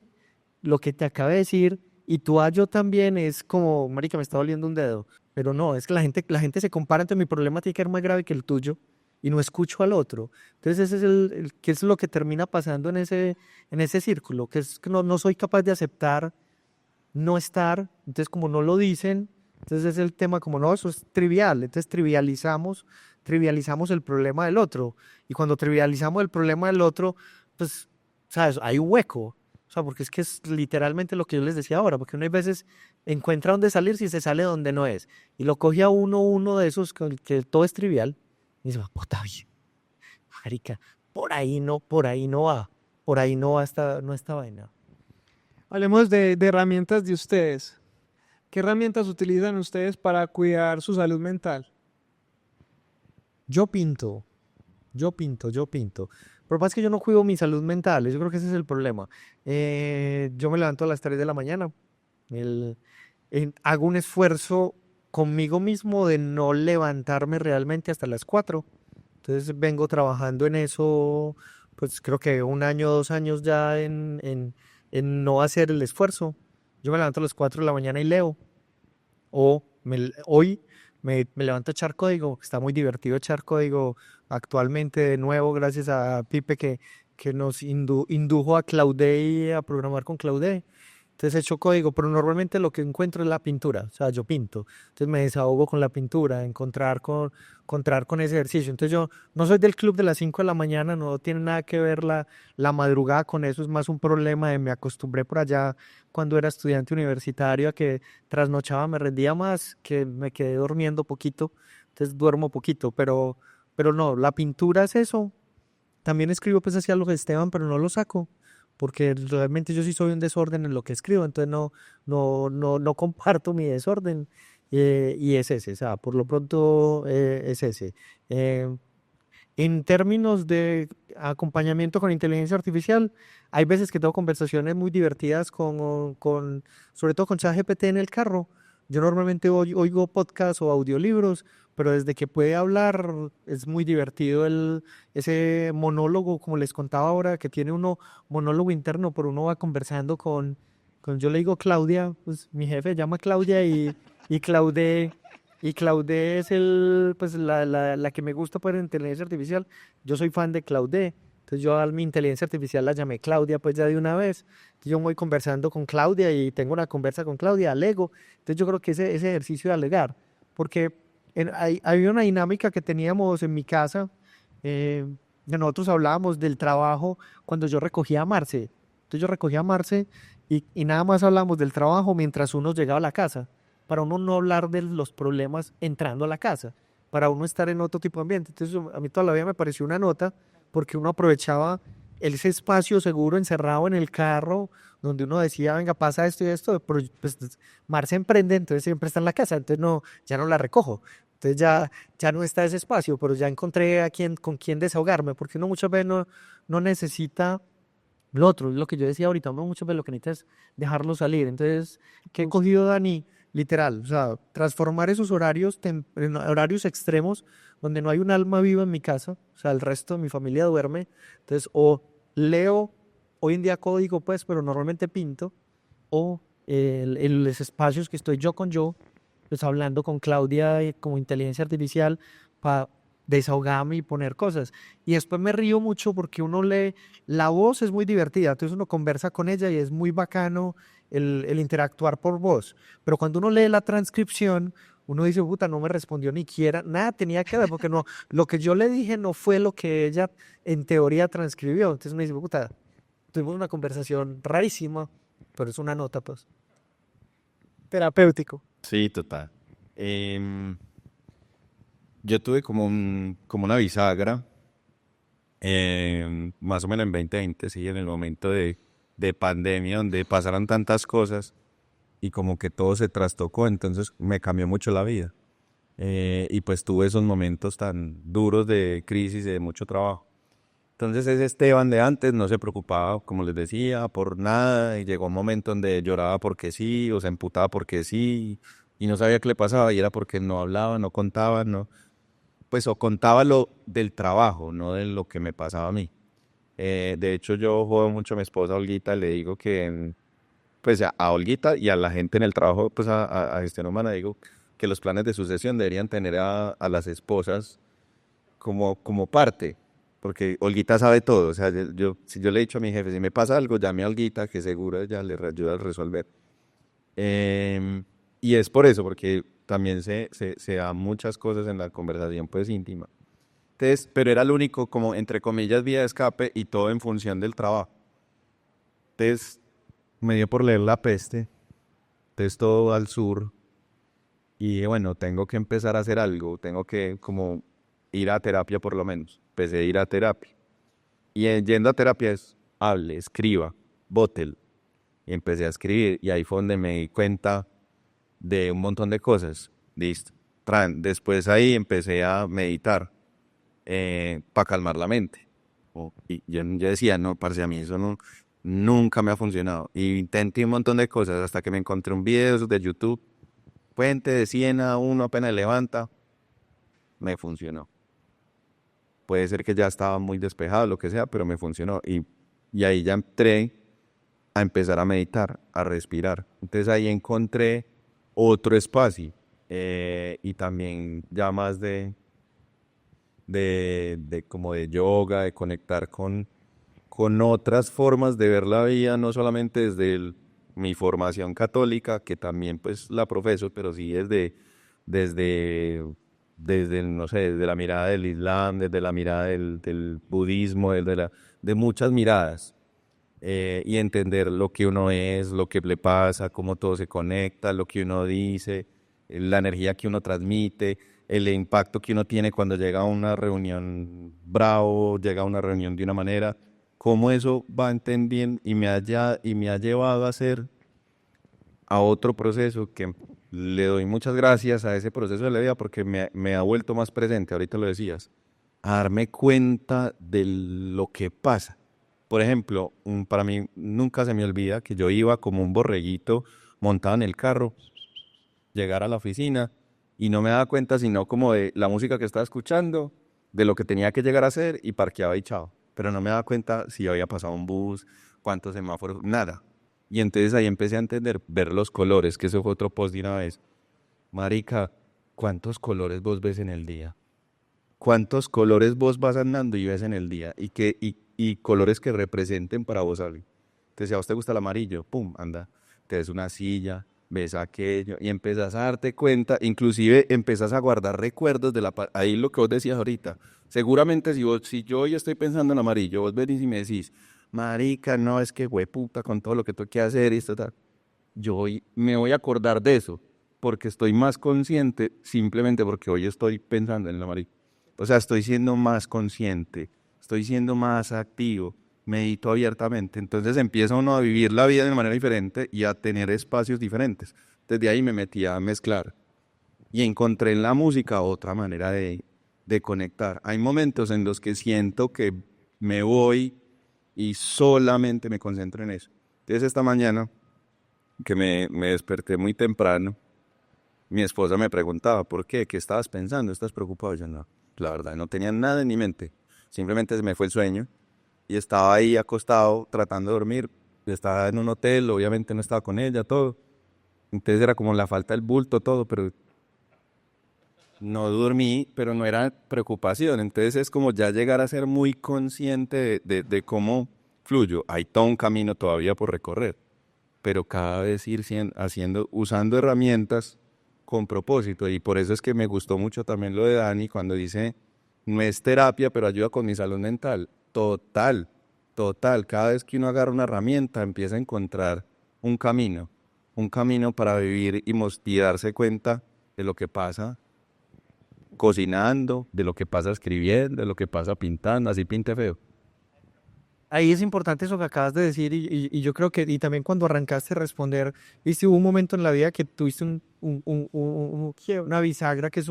Speaker 1: lo que te acabé de decir? Y tú, yo también, es como, marica, me está doliendo un dedo. Pero no, es que la gente se compara, entonces mi problema tiene que ser más grave que el tuyo y no escucho al otro. Entonces ese es ¿qué es lo que termina pasando en ese círculo? Que es que no soy capaz de aceptar no estar, entonces como no lo dicen, entonces es el tema como no, eso es trivial, entonces trivializamos el problema del otro, y cuando trivializamos el problema del otro, pues, sabes, hay un hueco, o sea, porque es que es literalmente lo que yo les decía ahora, porque uno hay veces encuentra dónde salir si se sale donde no es, y lo coge a uno de esos que todo es trivial, y dice, puta, oye, marica, por ahí no va, no esta vaina.
Speaker 2: Hablemos de herramientas de ustedes. ¿Qué herramientas utilizan ustedes para cuidar su salud mental?
Speaker 1: Yo pinto, yo pinto. Pero pasa es que yo no cuido mi salud mental, yo creo que ese es el problema. Yo me levanto a las 3 de la mañana, hago un esfuerzo conmigo mismo de no levantarme realmente hasta las 4. Entonces vengo trabajando en eso, pues creo que un año, 2 años ya en no hacer el esfuerzo. Yo me levanto a las 4 de la mañana y leo. Hoy me levanto a echar código, está muy divertido echar código actualmente de nuevo, gracias a Pipe que nos indujo a Claude a programar con Claude. Entonces echo código, pero normalmente lo que encuentro es la pintura, o sea, yo pinto. Entonces me desahogo con la pintura, encontrar con ese ejercicio. Entonces yo no soy del club de las 5 de la mañana, no tiene nada que ver la madrugada con eso, es más un problema de me acostumbré por allá cuando era estudiante universitario a que trasnochaba, me rendía más, que me quedé durmiendo poquito, entonces duermo poquito, pero no, la pintura es eso. También escribo pues hacia lo de Esteban, pero no lo saco porque realmente yo sí soy un desorden en lo que escribo, entonces no comparto mi desorden, y es ese, o sea, por lo pronto es ese. Eh, en términos de acompañamiento con inteligencia artificial, hay veces que tengo conversaciones muy divertidas sobre todo con ChatGPT en el carro. Yo normalmente oigo podcasts o audiolibros, pero desde que puede hablar es muy divertido ese monólogo, como les contaba ahora, que tiene uno monólogo interno, pero uno va conversando yo le digo Claudia, pues mi jefe se llama Claudia y Claude Y Claude es pues la que me gusta por inteligencia artificial. Yo soy fan de Claude. Entonces yo a mi inteligencia artificial la llamé Claudia pues ya de una vez. Entonces yo voy conversando con Claudia y tengo una conversa con Claudia, alego. Entonces yo creo que ese ejercicio de alegar, porque hay una dinámica que teníamos en mi casa, eh, que nosotros hablábamos del trabajo cuando yo recogía a Marce. Entonces yo recogía a Marce y nada más hablábamos del trabajo mientras uno llegaba a la casa, para uno no hablar de los problemas entrando a la casa, para uno estar en otro tipo de ambiente. Entonces a mí toda la vida me pareció una nota porque uno aprovechaba ese espacio seguro encerrado en el carro donde uno decía, venga, pasa esto y esto, pero pues Marce emprende, entonces siempre está en la casa, entonces no, ya no la recojo. Entonces ya no está ese espacio, pero ya encontré con quién desahogarme, porque uno muchas veces no necesita lo otro, es lo que yo decía ahorita, uno muchas veces lo que necesita es dejarlo salir. Entonces, ¿qué he cogido, Dani? Literal, o sea, transformar esos horarios en horarios extremos donde no hay un alma viva en mi casa, o sea, el resto de mi familia duerme. Entonces, o leo hoy en día código, pues, pero normalmente pinto, o en los espacios que estoy yo con yo, pues hablando con Claudia como inteligencia artificial para desahogarme y poner cosas. Y después me río mucho porque uno lee, la voz es muy divertida, entonces uno conversa con ella y es muy bacano el interactuar por voz. Pero cuando uno lee la transcripción, uno dice, puta, no me respondió ni quiera, nada tenía que ver, porque no, lo que yo le dije no fue lo que ella en teoría transcribió. Entonces me dice, puta, tuvimos una conversación rarísima, pero es una nota, pues.
Speaker 2: Terapéutico.
Speaker 3: Sí, total. Yo tuve como una bisagra, más o menos en 2020, sí, en el momento de pandemia, donde pasaron tantas cosas y como que todo se trastocó, entonces me cambió mucho la vida. Y pues tuve esos momentos tan duros de crisis y de mucho trabajo. Entonces ese Esteban de antes no se preocupaba, como les decía, por nada, y llegó un momento donde lloraba porque sí, o se emputaba porque sí, y no sabía qué le pasaba, y era porque no hablaba, no contaba, no, pues o contaba lo del trabajo, no de lo que me pasaba a mí. De hecho yo jodo mucho a mi esposa Olguita, le digo que, pues a Olguita y a la gente en el trabajo, pues a gestión humana, digo que los planes de sucesión deberían tener a las esposas como parte, porque Olguita sabe todo. O sea, si yo le he dicho a mi jefe, si me pasa algo, llame a Olguita, que seguro ella le ayuda a resolver. Y es por eso, porque también se da muchas cosas en la conversación pues íntima. Entonces, pero era el único, como entre comillas, vía de escape y todo en función del trabajo. Entonces, me dio por leer La Peste, entonces todo al sur, y dije, bueno, tengo que empezar a hacer algo, tengo que como ir a terapia por lo menos. Empecé a ir a terapia. Y yendo a terapia es, hable, escriba, bótelo. Y empecé a escribir y ahí fue donde me di cuenta de un montón de cosas. Listo. Después ahí empecé a meditar para calmar la mente. Y yo decía, no, parce, a mí eso no, nunca me ha funcionado. Y intenté un montón de cosas hasta que me encontré un video de YouTube, Puente de Siena, uno apenas levanta, me funcionó. Puede ser que ya estaba muy despejado, lo que sea, pero me funcionó. Y ahí ya entré a empezar a meditar, a respirar. Entonces ahí encontré otro espacio y también ya más de como de yoga, de conectar con otras formas de ver la vida, no solamente desde mi formación católica, que también pues la profeso, pero sí desde, no sé, desde la mirada del Islam, desde la mirada del budismo, de muchas miradas. Y entender lo que uno es, lo que le pasa, cómo todo se conecta, lo que uno dice, la energía que uno transmite, el impacto que uno tiene cuando llega a una reunión bravo, llega a una reunión de una manera, cómo eso va entendiendo y me ha llevado a hacer a otro proceso que le doy muchas gracias a ese proceso de la vida porque me ha vuelto más presente, ahorita lo decías, a darme cuenta de lo que pasa. Por ejemplo, para mí nunca se me olvida que yo iba como un borreguito montado en el carro, llegar a la oficina y no me daba cuenta sino como de la música que estaba escuchando, de lo que tenía que llegar a hacer y parqueaba y chao. Pero no me daba cuenta si había pasado un bus, cuántos semáforos, nada. Y entonces ahí empecé a entender, ver los colores, que eso fue otro post de una vez. Marica, ¿cuántos colores vos ves en el día? ¿Cuántos colores vos vas andando y ves en el día? Y colores que representen para vos algo. Entonces, si a vos te gusta el amarillo, pum, anda, te ves una silla, ves aquello y empezás a darte cuenta, inclusive empezás a guardar recuerdos de ahí lo que vos decías ahorita. Seguramente si yo hoy estoy pensando en amarillo, vos venís y me decís, marica, no, es que hueputa con todo lo que tengo que hacer y esto tal. Yo hoy me voy a acordar de eso porque estoy más consciente simplemente porque hoy estoy pensando en el amarillo. O sea, estoy siendo más consciente, estoy siendo más activo, medito abiertamente. Entonces empieza uno a vivir la vida de una manera diferente y a tener espacios diferentes. Desde ahí me metí a mezclar y encontré en la música otra manera de conectar. Hay momentos en los que siento que me voy y solamente me concentro en eso. Entonces esta mañana que me desperté muy temprano, mi esposa me preguntaba, ¿por qué? ¿Qué estabas pensando? ¿Estás preocupado? Yo no, la verdad, no tenía nada en mi mente. Simplemente se me fue el sueño y estaba ahí acostado tratando de dormir. Estaba en un hotel, obviamente no estaba con ella, todo. Entonces era como la falta del bulto, todo, pero no dormí, pero no era preocupación. Entonces es como ya llegar a ser muy consciente de cómo fluyo. Hay todo un camino todavía por recorrer, pero cada vez ir usando herramientas con propósito. Y por eso es que me gustó mucho también lo de Dani cuando dice, no es terapia, pero ayuda con mi salud mental. Total, total. Cada vez que uno agarra una herramienta, empieza a encontrar un camino para vivir y darse cuenta de lo que pasa cocinando, de lo que pasa escribiendo, de lo que pasa pintando, así pinte feo.
Speaker 1: Ahí es importante eso que acabas de decir y yo creo que, y también cuando arrancaste a responder, viste, hubo un momento en la vida que tuviste una bisagra que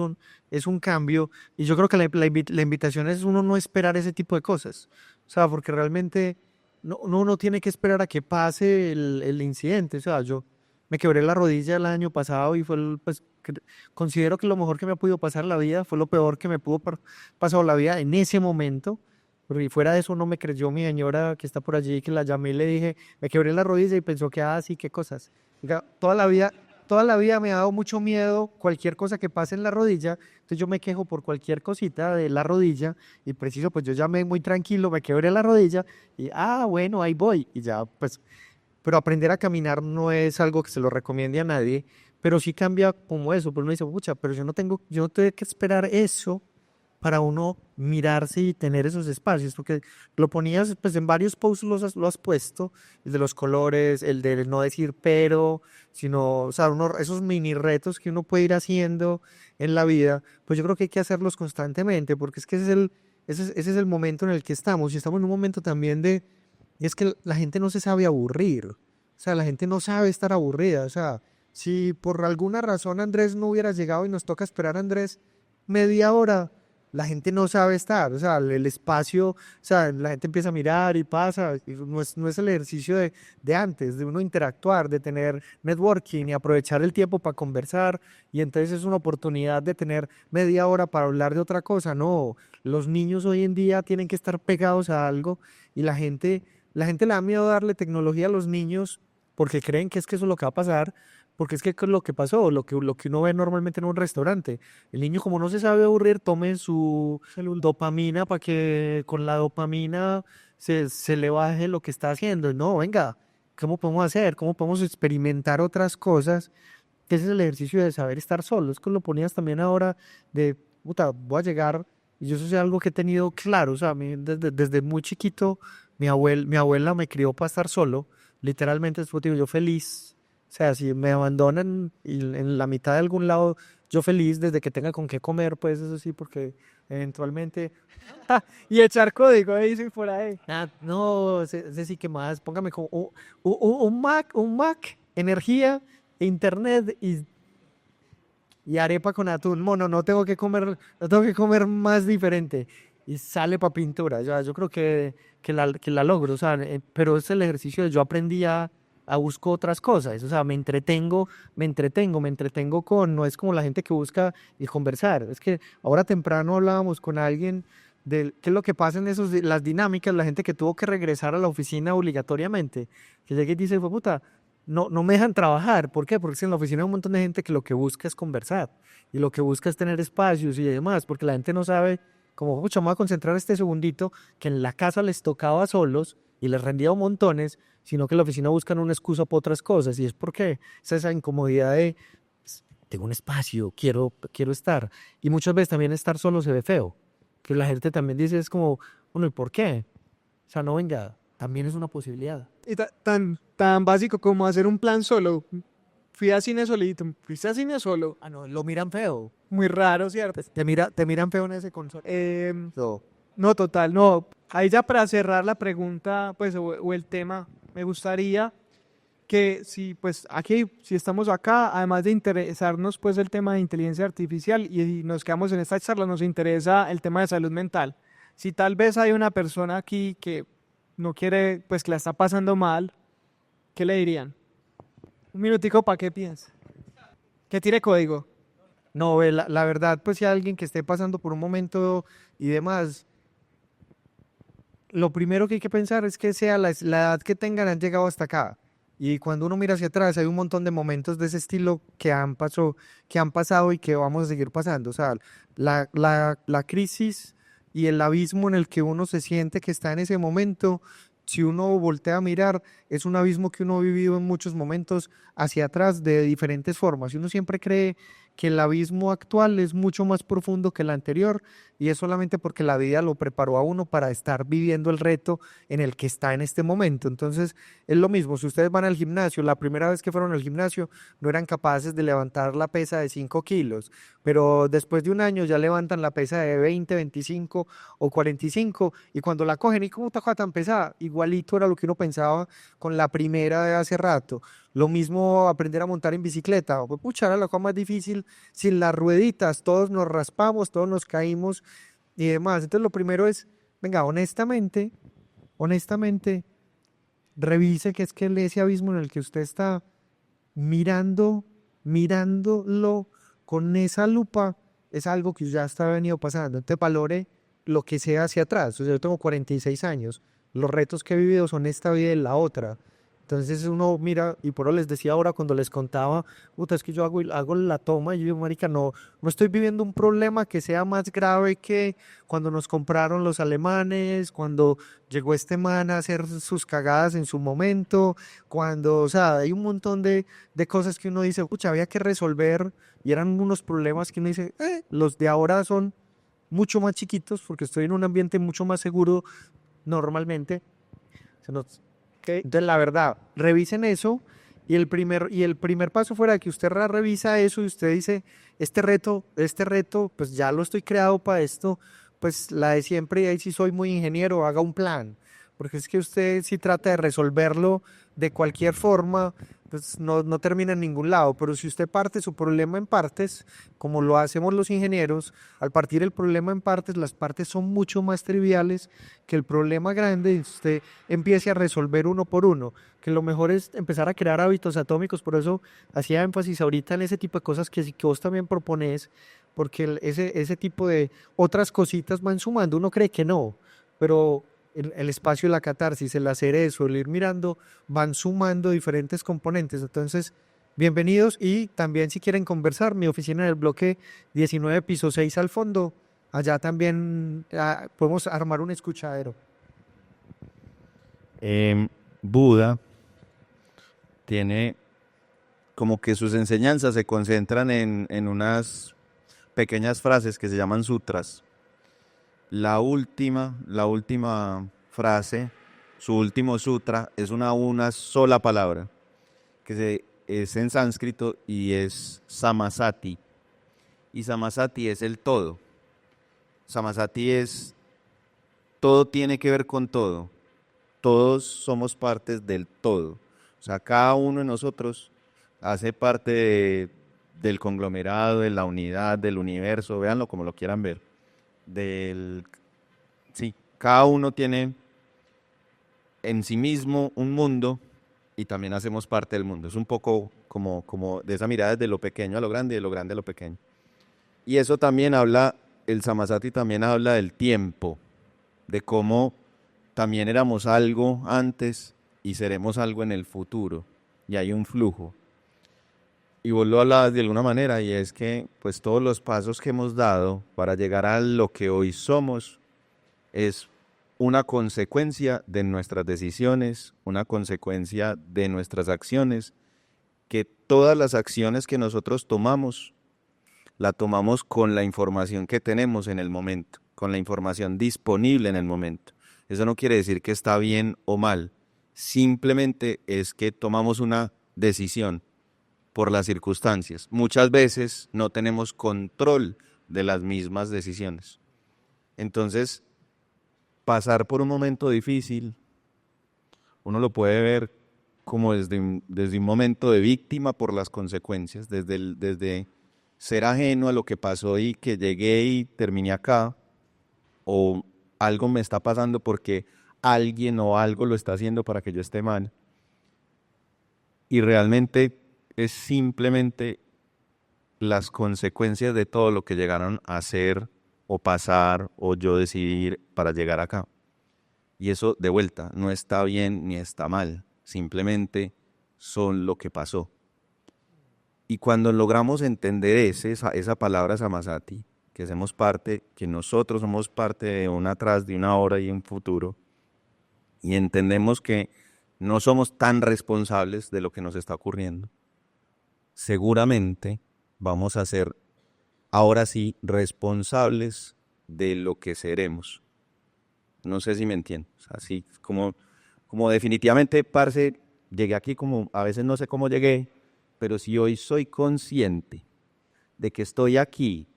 Speaker 1: es un cambio y yo creo que la invitación es uno no esperar ese tipo de cosas, o sea, porque realmente uno tiene que esperar a que pase el incidente, o sea, yo me quebré la rodilla el año pasado y fue, considero que lo mejor que me ha podido pasar en la vida fue lo peor que me pudo pasar la vida en ese momento. Porque fuera de eso no me creyó mi señora que está por allí, que la llamé y le dije, me quebré la rodilla y pensó que, sí, qué cosas. Oiga, toda la vida me ha dado mucho miedo cualquier cosa que pase en la rodilla, entonces yo me quejo por cualquier cosita de la rodilla y preciso, pues yo llamé muy tranquilo, me quebré la rodilla y, bueno, ahí voy. Y ya, pues, pero aprender a caminar no es algo que se lo recomiende a nadie, pero sí cambia como eso, pero uno dice, pucha, pero yo no tengo que esperar eso para uno mirarse y tener esos espacios, porque lo ponías, pues en varios posts lo has puesto, el de los colores, el de no decir pero, sino, o sea, esos mini retos que uno puede ir haciendo en la vida, pues yo creo que hay que hacerlos constantemente, porque es que ese es el momento en el que estamos, y estamos en un momento también y es que la gente no se sabe aburrir, o sea, la gente no sabe estar aburrida, o sea, si por alguna razón Andrés no hubiera llegado y nos toca esperar a Andrés media hora, la gente no sabe estar, o sea, el espacio, o sea, la gente empieza a mirar y pasa, y no es el ejercicio de antes, de uno interactuar, de tener networking y aprovechar el tiempo para conversar, y entonces es una oportunidad de tener media hora para hablar de otra cosa, no, los niños hoy en día tienen que estar pegados a algo, y la gente le da miedo darle tecnología a los niños porque creen que es que eso es lo que va a pasar, porque es que lo que pasó, lo que uno ve normalmente en un restaurante. El niño, como no se sabe aburrir, tome su dopamina para que con la dopamina se le baje lo que está haciendo. No, venga, ¿cómo podemos hacer? ¿Cómo podemos experimentar otras cosas? Ese es el ejercicio de saber estar solo. Es que lo ponías también ahora de, puta, voy a llegar, y eso es algo que he tenido claro. O sea, a mí desde muy chiquito, mi abuela me crió para estar solo. Literalmente, después digo, yo feliz. O sea, si me abandonan y en la mitad de algún lado, yo feliz desde que tenga con qué comer, pues eso sí, porque eventualmente...
Speaker 2: Y echar código, dicen por ahí.
Speaker 1: No, ese sí que más, póngame como un Mac, energía, internet y arepa con atún. Mono, no tengo que comer más diferente. Y sale para pintura. Yo creo que la logro, o sea, pero es el ejercicio de yo aprendí a busco otras cosas, o sea, me entretengo no es como la gente que busca y conversar, es que ahora temprano hablábamos con alguien de qué es lo que pasa en las dinámicas, la gente que tuvo que regresar a la oficina obligatoriamente, que llega y dice, fue puta, no me dejan trabajar. ¿Por qué? Porque en la oficina hay un montón de gente que lo que busca es conversar y lo que busca es tener espacios y demás, porque la gente no sabe, como, pucha, me voy a concentrar este segundito, que en la casa les tocaba solos y les rendía montones, sino que en la oficina buscan una excusa para otras cosas. Y es porque es esa incomodidad de, pues, tengo un espacio, quiero estar. Y muchas veces también estar solo se ve feo, que la gente también dice, es como, bueno, ¿y por qué? O sea, no, venga, también es una posibilidad.
Speaker 2: Y tan básico como hacer un plan solo. Fui a cine solito, fuiste a cine solo.
Speaker 1: Ah, no, lo miran feo.
Speaker 2: Muy raro, ¿cierto?
Speaker 1: Te miran feo en ese console. No.
Speaker 2: No, total, no. Ahí ya para cerrar la pregunta, pues, o el tema, me gustaría que si, pues, aquí, si estamos acá, además de interesarnos, pues, el tema de inteligencia artificial y nos quedamos en esta charla, nos interesa el tema de salud mental. Si tal vez hay una persona aquí que no quiere, pues, que la está pasando mal, ¿qué le dirían? Un minutico para que piense. Que tire código.
Speaker 1: No, la verdad, pues si hay alguien que esté pasando por un momento y demás, lo primero que hay que pensar es que sea la edad que tengan, han llegado hasta acá. Y cuando uno mira hacia atrás, hay un montón de momentos de ese estilo que han pasado y que vamos a seguir pasando. O sea, la crisis y el abismo en el que uno se siente que está en ese momento, si uno voltea a mirar, es un abismo que uno ha vivido en muchos momentos hacia atrás de diferentes formas. Y uno siempre cree que el abismo actual es mucho más profundo que el anterior y es solamente porque la vida lo preparó a uno para estar viviendo el reto en el que está en este momento. Entonces, es lo mismo, si ustedes van al gimnasio, la primera vez que fueron al gimnasio no eran capaces de levantar la pesa de 5 kilos, pero después de un año ya levantan la pesa de 20, 25 o 45 y cuando la cogen, ¿y cómo está tan pesada? Igualito era lo que uno pensaba con la primera de hace rato. Lo mismo aprender a montar en bicicleta. Pues, pucha, era la cosa más difícil sin las rueditas. Todos nos raspamos, todos nos caímos y demás. Entonces, lo primero es, venga, honestamente, revise qué es que ese abismo en el que usted está mirándolo con esa lupa, es algo que ya está venido pasando. Entonces, valore lo que sea hacia atrás. O sea, yo tengo 46 años. Los retos que he vivido son esta vida y la otra. Entonces uno mira, y por eso les decía ahora cuando les contaba, puta, es que yo hago la toma y yo digo, marica, no estoy viviendo un problema que sea más grave que cuando nos compraron los alemanes, cuando llegó este man a hacer sus cagadas en su momento, cuando, o sea, hay un montón de cosas que uno dice, pucha, había que resolver y eran unos problemas que uno dice, los de ahora son mucho más chiquitos porque estoy en un ambiente mucho más seguro normalmente. Se nos
Speaker 2: Okay.
Speaker 1: Entonces, la verdad, revisen eso y el primer paso fuera de que usted revisa eso y usted dice, este reto, pues ya lo estoy creado para esto, pues la de siempre, y ahí sí soy muy ingeniero, haga un plan, porque es que usted si trata de resolverlo de cualquier forma, pues no termina en ningún lado, pero si usted parte su problema en partes, como lo hacemos los ingenieros, al partir el problema en partes, las partes son mucho más triviales que el problema grande y usted empiece a resolver uno por uno, que lo mejor es empezar a crear hábitos atómicos, por eso hacía énfasis ahorita en ese tipo de cosas que vos también proponés, porque ese tipo de otras cositas van sumando, uno cree que no, pero el espacio de la catarsis, el hacer eso, el ir mirando, van sumando diferentes componentes. Entonces, bienvenidos y también si quieren conversar, mi oficina en el bloque 19, piso 6 al fondo, allá también podemos armar un escuchadero.
Speaker 3: Buda tiene como que sus enseñanzas se concentran en unas pequeñas frases que se llaman sutras. La última frase, su último sutra, es una sola palabra, es en sánscrito y es samasati. Y samasati es el todo. Samasati es todo tiene que ver con todo. Todos somos partes del todo. O sea, cada uno de nosotros hace parte del conglomerado, de la unidad, del universo, véanlo como lo quieran ver. Sí, cada uno tiene en sí mismo un mundo y también hacemos parte del mundo. Es un poco como de esa mirada desde lo pequeño a lo grande y de lo grande a lo pequeño. Y eso también el Samasati también habla del tiempo, de cómo también éramos algo antes y seremos algo en el futuro. y hay un flujo. Y vos lo hablabas de alguna manera, y es que pues todos los pasos que hemos dado para llegar a lo que hoy somos es una consecuencia de nuestras decisiones, una consecuencia de nuestras acciones, que todas las acciones que nosotros tomamos, la tomamos con la información que tenemos en el momento, con la información disponible en el momento. Eso no quiere decir que está bien o mal, simplemente es que tomamos una decisión por las circunstancias. Muchas veces no tenemos control de las mismas decisiones. Entonces, pasar por un momento difícil, uno lo puede ver como desde un momento de víctima por las consecuencias, desde ser ajeno a lo que pasó y que llegué y terminé acá, o algo me está pasando porque alguien o algo lo está haciendo para que yo esté mal. Y realmente es simplemente las consecuencias de todo lo que llegaron a hacer o pasar o yo decidir para llegar acá. Y eso, de vuelta, no está bien ni está mal, simplemente son lo que pasó. Y cuando logramos entender esa palabra Samazati, que nosotros somos parte de un atrás, de una hora y un futuro, y entendemos que no somos tan responsables de lo que nos está ocurriendo, seguramente vamos a ser, ahora sí, responsables de lo que seremos. No sé si me entiendes. Así como definitivamente, parce, llegué aquí como, a veces no sé cómo llegué, pero si hoy soy consciente de que estoy aquí,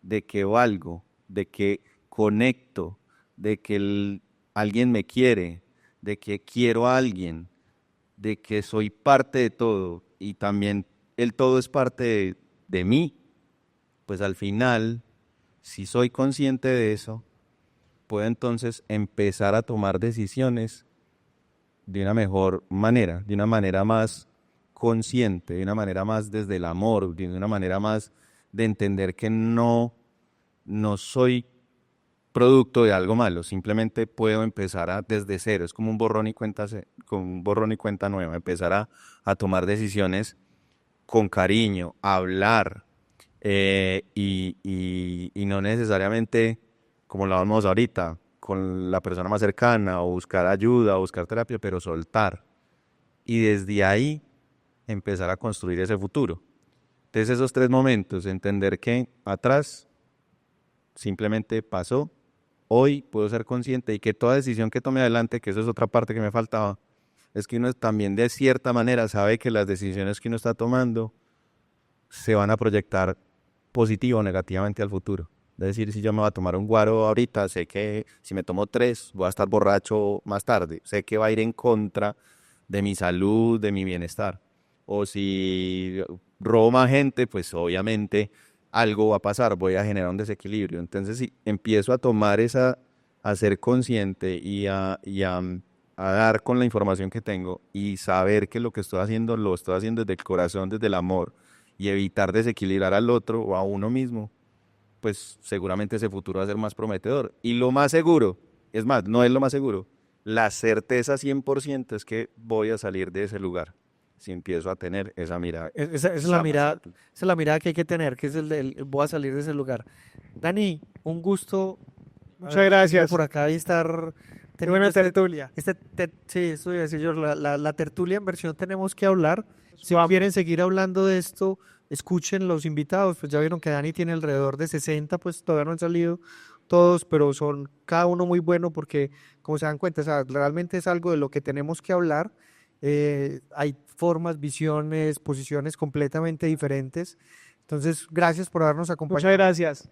Speaker 3: de que valgo, de que conecto, de que alguien me quiere, de que quiero a alguien, de que soy parte de todo y también el todo es parte de mí, pues al final, si soy consciente de eso, puedo entonces empezar a tomar decisiones de una mejor manera, de una manera más consciente, de una manera más desde el amor, de una manera más de entender que no soy producto de algo malo, simplemente puedo empezar desde cero, es como un borrón y cuenta nueva, empezar a tomar decisiones con cariño, a hablar, y no necesariamente, como lo hablamos ahorita, con la persona más cercana, o buscar ayuda, o buscar terapia, pero soltar. Y desde ahí empezar a construir ese futuro. Entonces esos 3 momentos, entender que atrás simplemente pasó, hoy puedo ser consciente y que toda decisión que tome adelante, que eso es otra parte que me faltaba, es que uno también de cierta manera sabe que las decisiones que uno está tomando se van a proyectar positivo o negativamente al futuro. Es decir, si yo me voy a tomar un guaro ahorita, sé que si me tomo 3 voy a estar borracho más tarde, sé que va a ir en contra de mi salud, de mi bienestar. O si robo más gente, pues obviamente algo va a pasar, voy a generar un desequilibrio. Entonces, si empiezo a tomar a ser consciente y a dar con la información que tengo y saber que lo que estoy haciendo lo estoy haciendo desde el corazón, desde el amor, y evitar desequilibrar al otro o a uno mismo, pues seguramente ese futuro va a ser más prometedor. Y lo más seguro, es más, no es lo más seguro, la certeza 100% es que voy a salir de ese lugar si empiezo a tener esa mirada.
Speaker 1: Esa es la mirada, esa es la mirada que hay que tener, que es voy a salir de ese lugar. Dani, un gusto.
Speaker 2: Muchas gracias.
Speaker 1: Por acá y estar.
Speaker 2: Qué buena tertulia.
Speaker 1: Sí, esto iba a decir yo, la tertulia en versión tenemos que hablar. Si quieren seguir hablando de esto, escuchen los invitados. Pues ya vieron que Dani tiene alrededor de 60, pues todavía no han salido todos, pero son cada uno muy bueno porque, como se dan cuenta, o sea, realmente es algo de lo que tenemos que hablar. Hay formas, visiones, posiciones completamente diferentes. Entonces, gracias por habernos acompañado.
Speaker 2: Muchas gracias.